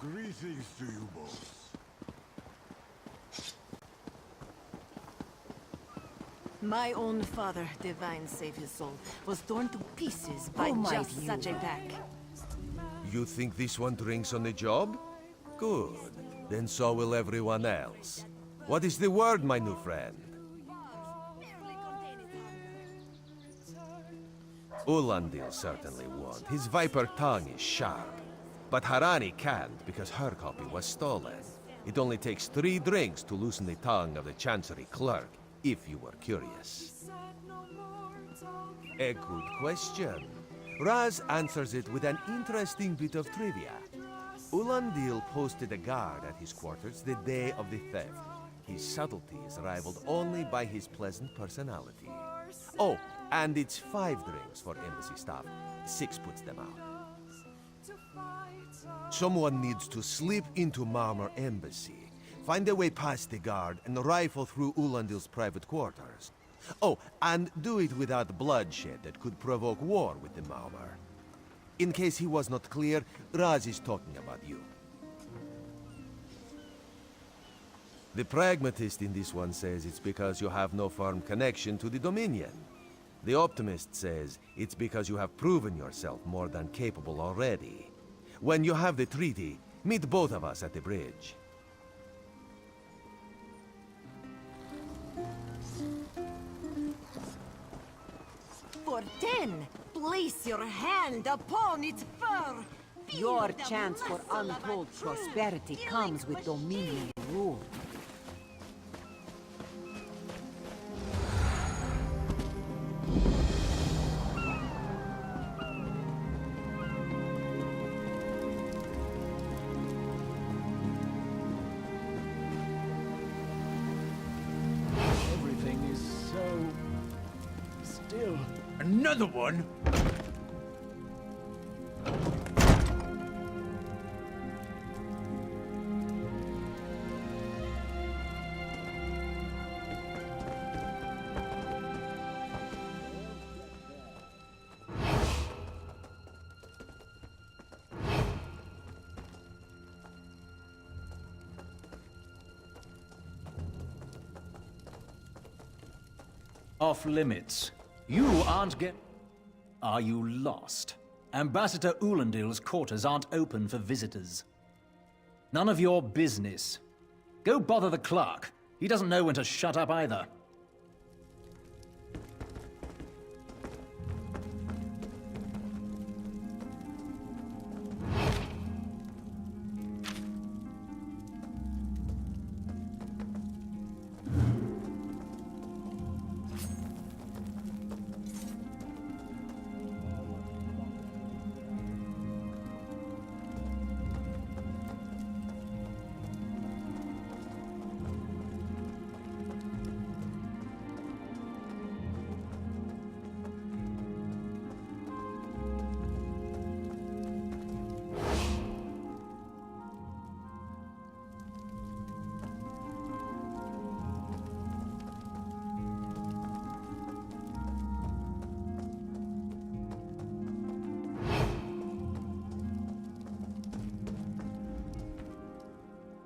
Greetings to you both. My own father, divine save his soul, was torn to pieces by just such a pack. You think this one drinks on the job? Good. Then so will everyone else. What is the word, my new friend? Ulandil certainly won't. His viper tongue is sharp. But Harani can't because her copy was stolen. It only takes 3 drinks to loosen the tongue of the Chancery clerk, if you were curious. A good question. Raz answers it with an interesting bit of trivia. Ulandil posted a guard at his quarters the day of the theft. His subtlety is rivaled only by his pleasant personality. Oh, and it's 5 drinks for embassy staff. 6 puts them out. Someone needs to slip into Maormer Embassy, find a way past the guard, and rifle through Ulandil's private quarters. Oh, and do it without bloodshed that could provoke war with the Maormer. In case he was not clear, Raz is talking about you. The pragmatist in this one says it's because you have no firm connection to the Dominion. The optimist says it's because you have proven yourself more than capable already. When you have the treaty, meet both of us at the bridge. For 10, place your hand upon its fur. Your chance for untold prosperity comes with Dominion rule. Everything is so... still. Another one? Off limits. You aren't Are you lost? Ambassador Ulandil's quarters aren't open for visitors. None of your business. Go bother the clerk. He doesn't know when to shut up either.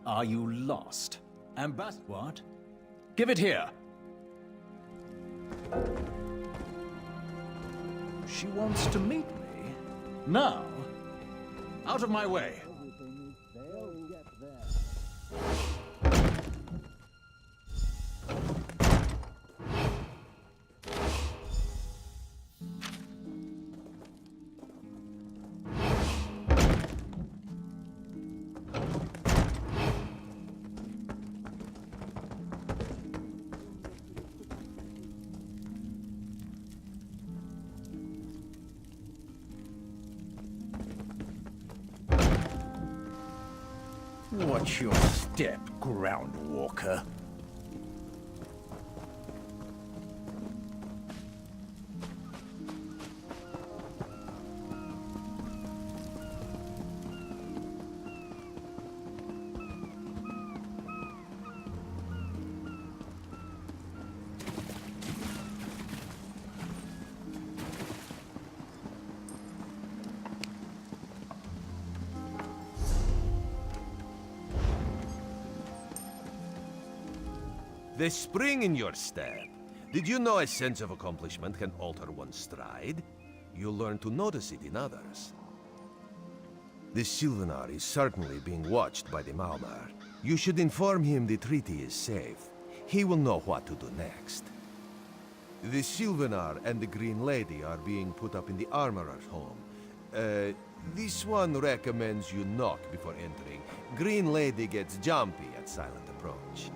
Are you lost? What? Give it here! She wants to meet me? Now? Out of my way! Watch your step, Groundwalker. The spring in your step. Did you know a sense of accomplishment can alter one's stride? You'll learn to notice it in others. The Sylvanar is certainly being watched by the Malmar. You should inform him the treaty is safe. He will know what to do next. The Sylvanar and the Green Lady are being put up in the Armorer's home. This one recommends you knock before entering. Green Lady gets jumpy at silent approach.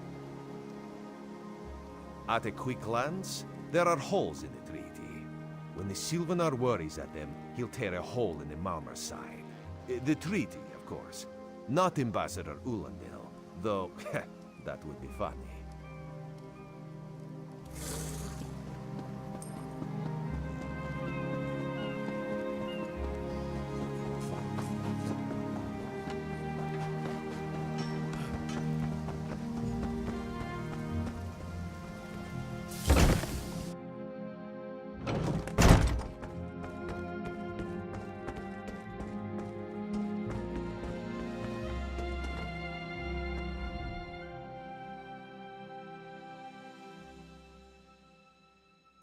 At a quick glance, there are holes in the treaty. When the Sylvanar worries at them, he'll tear a hole in the Malmar's side. The treaty, of course. Not Ambassador Ulandil, though that would be funny.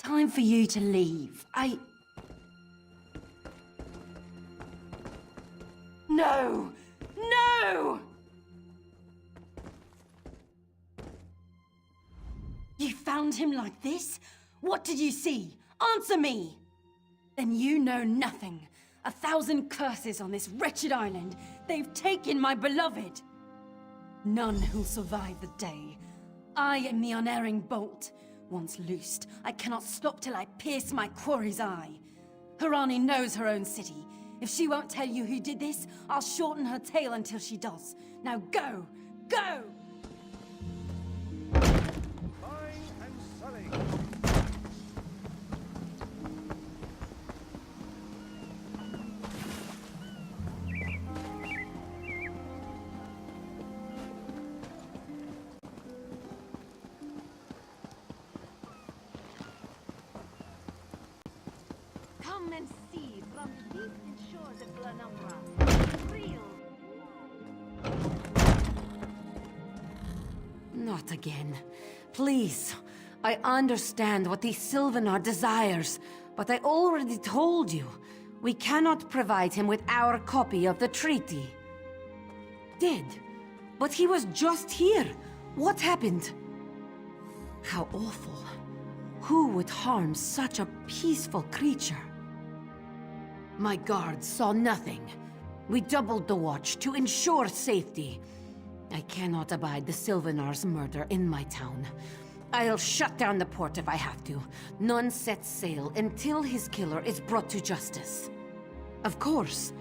Time for you to leave. No! No! You found him like this? What did you see? Answer me! Then you know nothing. 1,000 curses on this wretched island. They've taken my beloved. None who'll survive the day. I am the unerring bolt. Once loosed, I cannot stop till I pierce my quarry's eye. Harani knows her own city. If she won't tell you who did this, I'll shorten her tale until she does. Now go! Go! Come and see from the deep shores of Glenumbra. Real. Not again. Please. I understand what the Sylvanar desires, But I already told you, we cannot provide him with our copy of the treaty. Dead? But he was just here. What happened? How awful. Who would harm such a peaceful creature? My guards saw nothing. We doubled the watch to ensure safety. I cannot abide the Sylvanar's murder in my town. I'll shut down the port if I have to. None sets sail until his killer is brought to justice. Of course,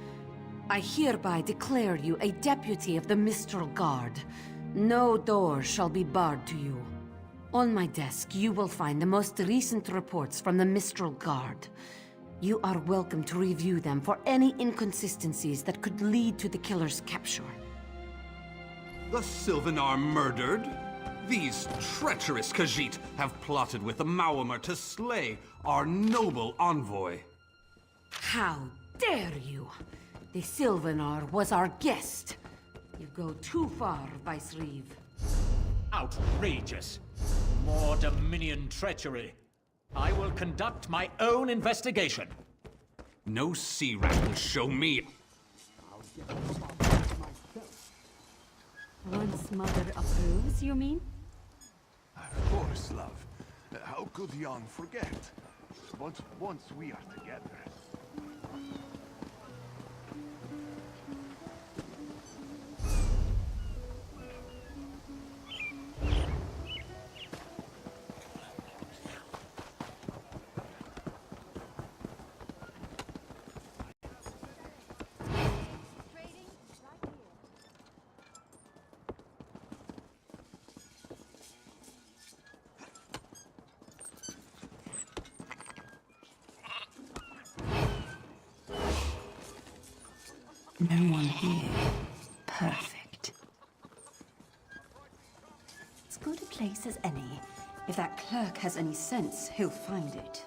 I hereby declare you a deputy of the Mistral Guard. No door shall be barred to you. On my desk, you will find the most recent reports from the Mistral Guard. You are welcome to review them for any inconsistencies that could lead to the killer's capture. The Sylvanar murdered? These treacherous Khajiit have plotted with the Maormer to slay our noble envoy. How dare you! The Sylvanar was our guest. You go too far, Vice Reeve. Outrageous. More Dominion treachery. I will conduct my own investigation. No sea rat will show me. Once Mother approves, you mean? Of course, love. How could Jan forget? Once we are together. No one here. Perfect. As good a place as any. If that clerk has any sense, he'll find it.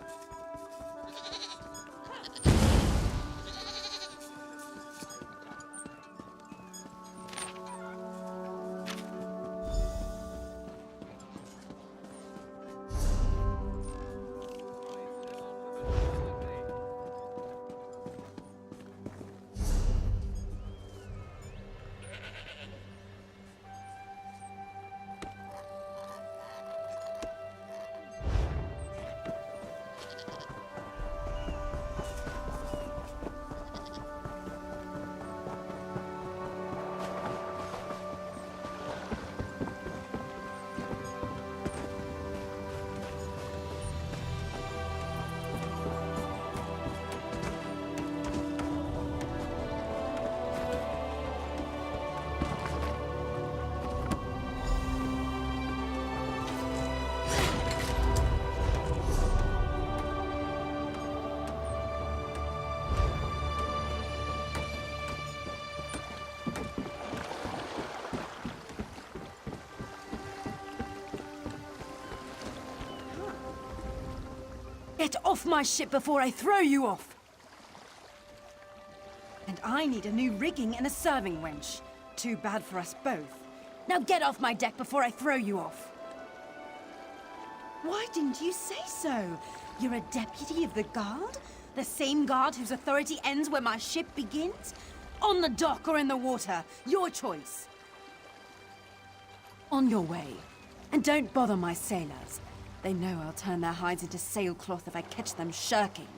Get off my ship before I throw you off! And I need a new rigging and a serving wench. Too bad for us both. Now get off my deck before I throw you off! Why didn't you say so? You're a deputy of the guard? The same guard whose authority ends where my ship begins? On the dock or in the water, your choice. On your way. And don't bother my sailors. They know I'll turn their hides into sailcloth if I catch them shirking.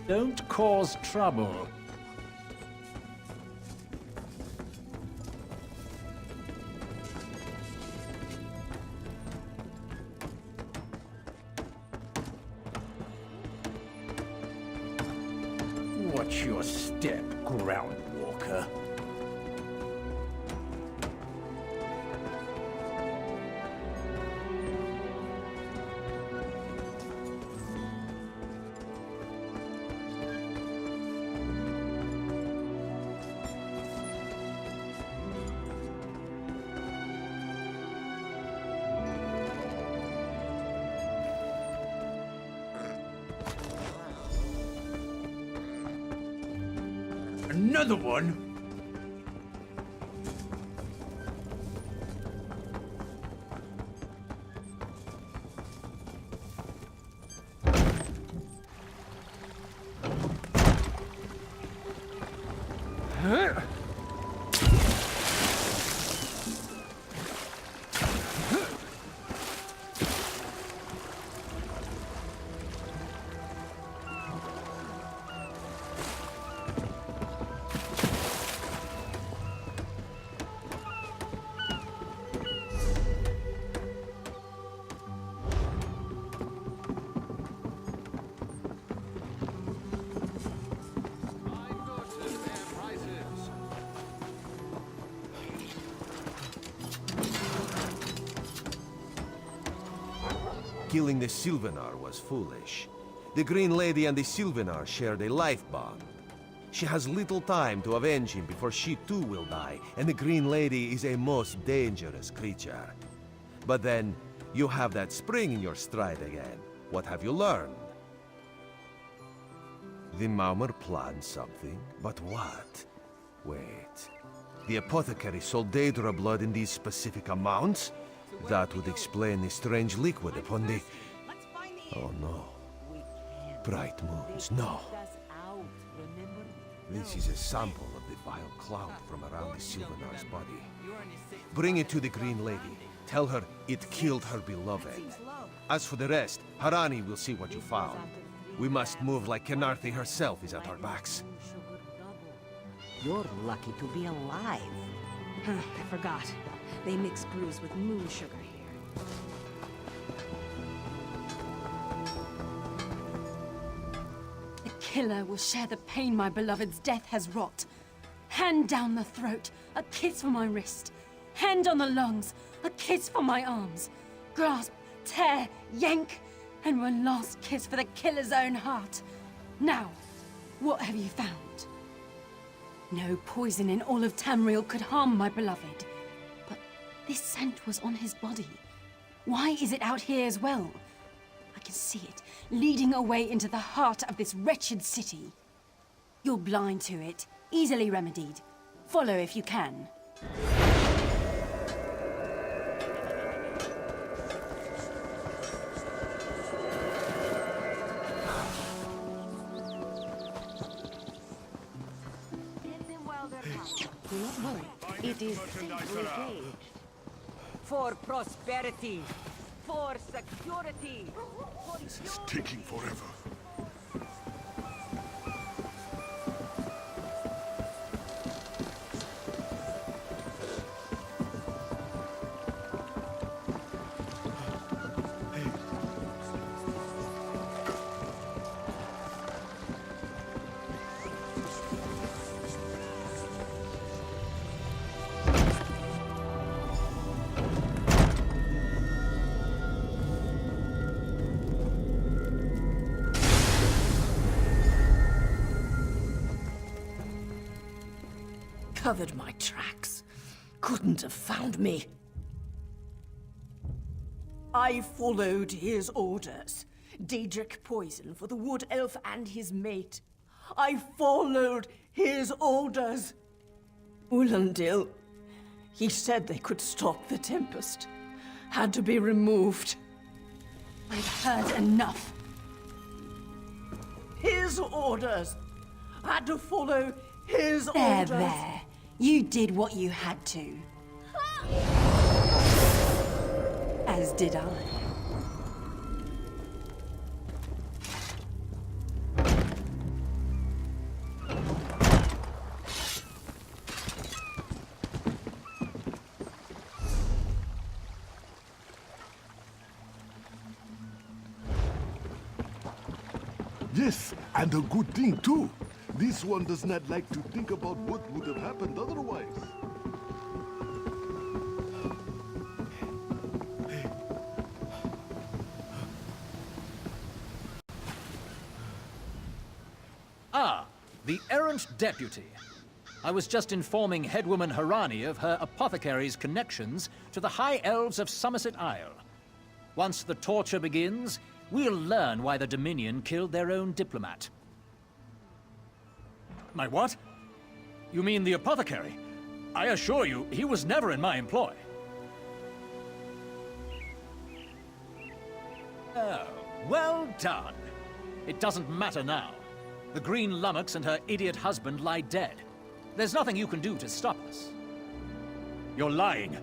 Don't cause trouble. Watch your step, groundwalker. Another one? Killing the Sylvanar was foolish. The Green Lady and the Sylvanar shared a life bond. She has little time to avenge him before she too will die, and the Green Lady is a most dangerous creature. But then, you have that spring in your stride again. What have you learned? The Maumar planned something, but what? Wait. The apothecary sold Daedra blood in these specific amounts? That would explain the strange liquid upon the... Oh no. Bright moons, no. This is a sample of the vile cloud from around the Sylvanar's body. Bring it to the Green Lady. Tell her it killed her beloved. As for the rest, Harani will see what you found. We must move like Kenarthi herself is at our backs. You're lucky to be alive. I forgot. They mix brews with moon sugar here. The killer will share the pain my beloved's death has wrought. Hand down the throat, a kiss for my wrist. Hand on the lungs, a kiss for my arms. Grasp, tear, yank, and one last kiss for the killer's own heart. Now, what have you found? No poison in all of Tamriel could harm my beloved. But this scent was on his body. Why is it out here as well? I can see it, leading away into the heart of this wretched city. You're blind to it, easily remedied. Follow if you can. Do not worry. It is safely caged. For prosperity. For security. This is taking forever. Covered my tracks. Couldn't have found me. I followed his orders. Daedric poison for the wood elf and his mate. I followed his orders. Ulandil, he said they could stop the Tempest. Had to be removed. I've heard enough. His orders. Had to follow his orders. There. You did what you had to. As did I. Yes, and a good thing too. This one does not like to think about what would have happened otherwise. Ah, the errant deputy. I was just informing headwoman Harani of her apothecary's connections to the High Elves of Somerset Isle. Once the torture begins, we'll learn why the Dominion killed their own diplomat. My what? You mean the apothecary? I assure you, he was never in my employ. Oh, well done. It doesn't matter now. The Green Lummox and her idiot husband lie dead. There's nothing you can do to stop us. You're lying.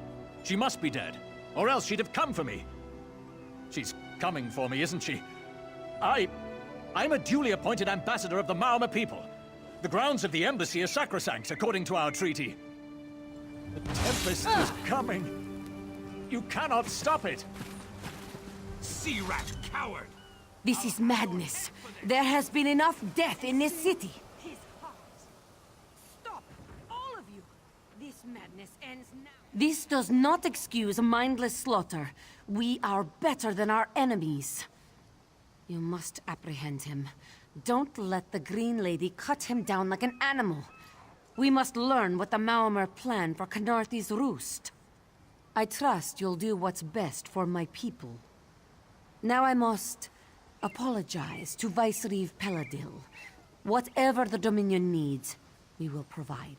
She must be dead, or else she'd have come for me. She's coming for me, isn't she? I'm a duly appointed ambassador of the Maormer people. The grounds of the embassy are sacrosanct, according to our treaty. The Tempest is coming. You cannot stop it. Sea rat coward! This is madness. There has been enough death in this city. Stop, all of you. This madness ends now. This does not excuse mindless slaughter. We are better than our enemies. You must apprehend him. Don't let the Green Lady cut him down like an animal. We must learn what the Maormer plan for Canarthy's roost. I trust you'll do what's best for my people. Now I must apologize to Vicereeve Peladil. Whatever the Dominion needs, we will provide.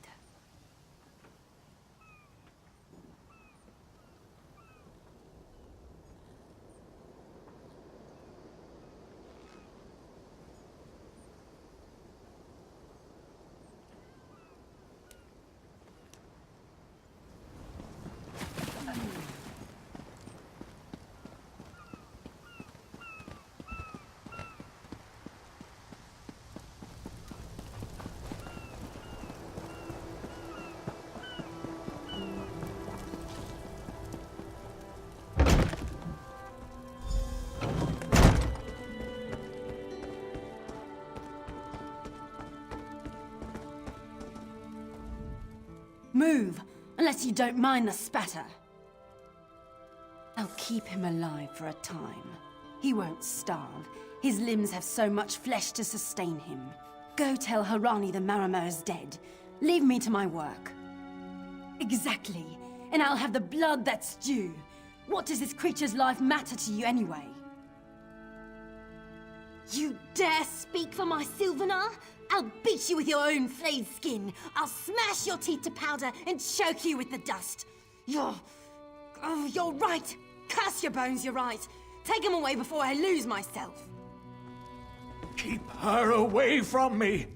Move, unless you don't mind the spatter. I'll keep him alive for a time. He won't starve. His limbs have so much flesh to sustain him. Go tell Harani the Maormer is dead. Leave me to my work. Exactly. And I'll have the blood that's due. What does this creature's life matter to you anyway? You dare speak for my Sylvanar? I'll beat you with your own flayed skin. I'll smash your teeth to powder and choke you with the dust. You're right. Curse your bones, you're right. Take him away before I lose myself. Keep her away from me!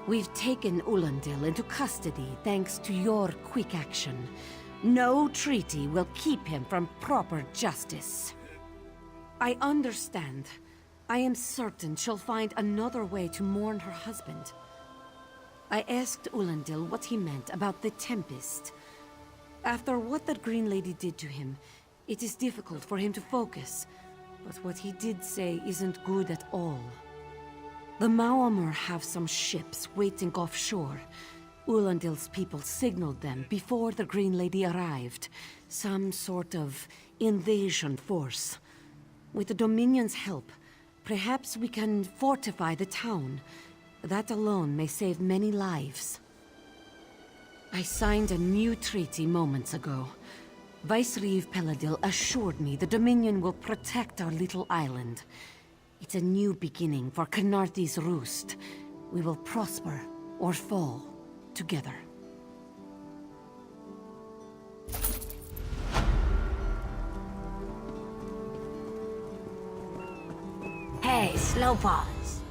We've taken Ulandil into custody thanks to your quick action. No treaty will keep him from proper justice. I understand. I am certain she'll find another way to mourn her husband. I asked Ulandil what he meant about the Tempest. After what that Green Lady did to him, it is difficult for him to focus. But what he did say isn't good at all. The Maormer have some ships waiting offshore. Ulandil's people signaled them before the Green Lady arrived. Some sort of invasion force. With the Dominion's help, perhaps we can fortify the town. That alone may save many lives. I signed a new treaty moments ago. Vicereeve Peladil assured me the Dominion will protect our little island. It's a new beginning for Canarthy's roost. We will prosper or fall together. Hey, slow pause.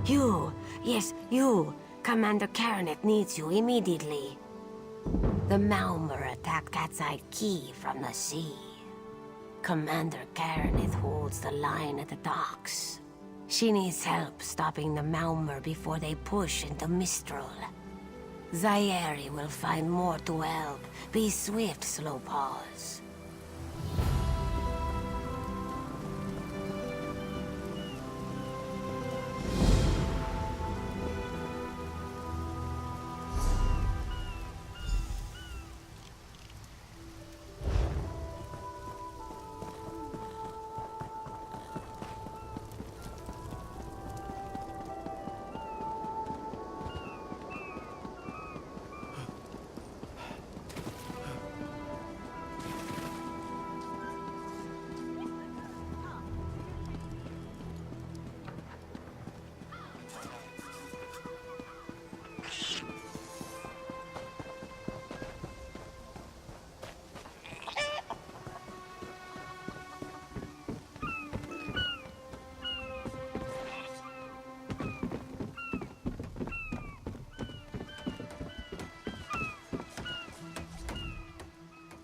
You, yes, you. Commander Karanet needs you immediately. The Maormer attacked Cat's-Eye Key from the sea. Commander Karenith holds the line at the docks. She needs help stopping the Maormer before they push into Mistral. Zairi will find more to help. Be swift, Slowpaws.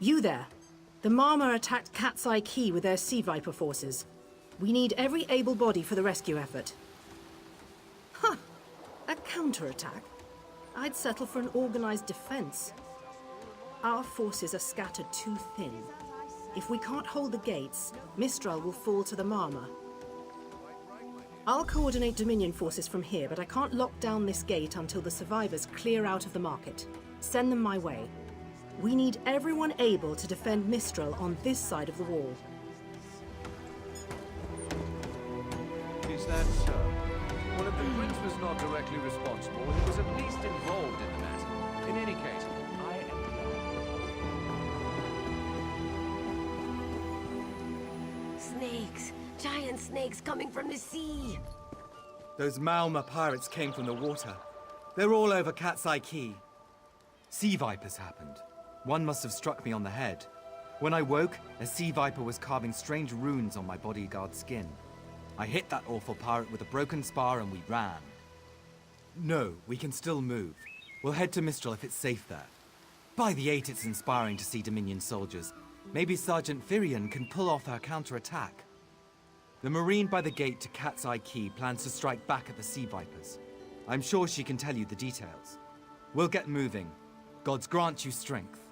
You there. The Marmor attacked Cat's Eye Key with their Sea Viper forces. We need every able body for the rescue effort. Huh. A counterattack? I'd settle for an organized defense. Our forces are scattered too thin. If we can't hold the gates, Mistral will fall to the Marmor. I'll coordinate Dominion forces from here, but I can't lock down this gate until the survivors clear out of the market. Send them my way. We need everyone able to defend Mistral on this side of the wall. Is that so? Well, if the Prince was not directly responsible, he was at least involved in the matter. In any case, I am glad. Snakes! Giant snakes coming from the sea! Those Malma pirates came from the water. They're all over Cat's Eye Key. Sea vipers happened. One must have struck me on the head. When I woke, a sea viper was carving strange runes on my bodyguard's skin. I hit that awful pirate with a broken spar and we ran. No, we can still move. We'll head to Mistral if it's safe there. By the 8, it's inspiring to see Dominion soldiers. Maybe Sergeant Firion can pull off her counterattack. The Marine by the gate to Cat's Eye Key plans to strike back at the Sea Vipers. I'm sure she can tell you the details. We'll get moving. Gods grant you strength.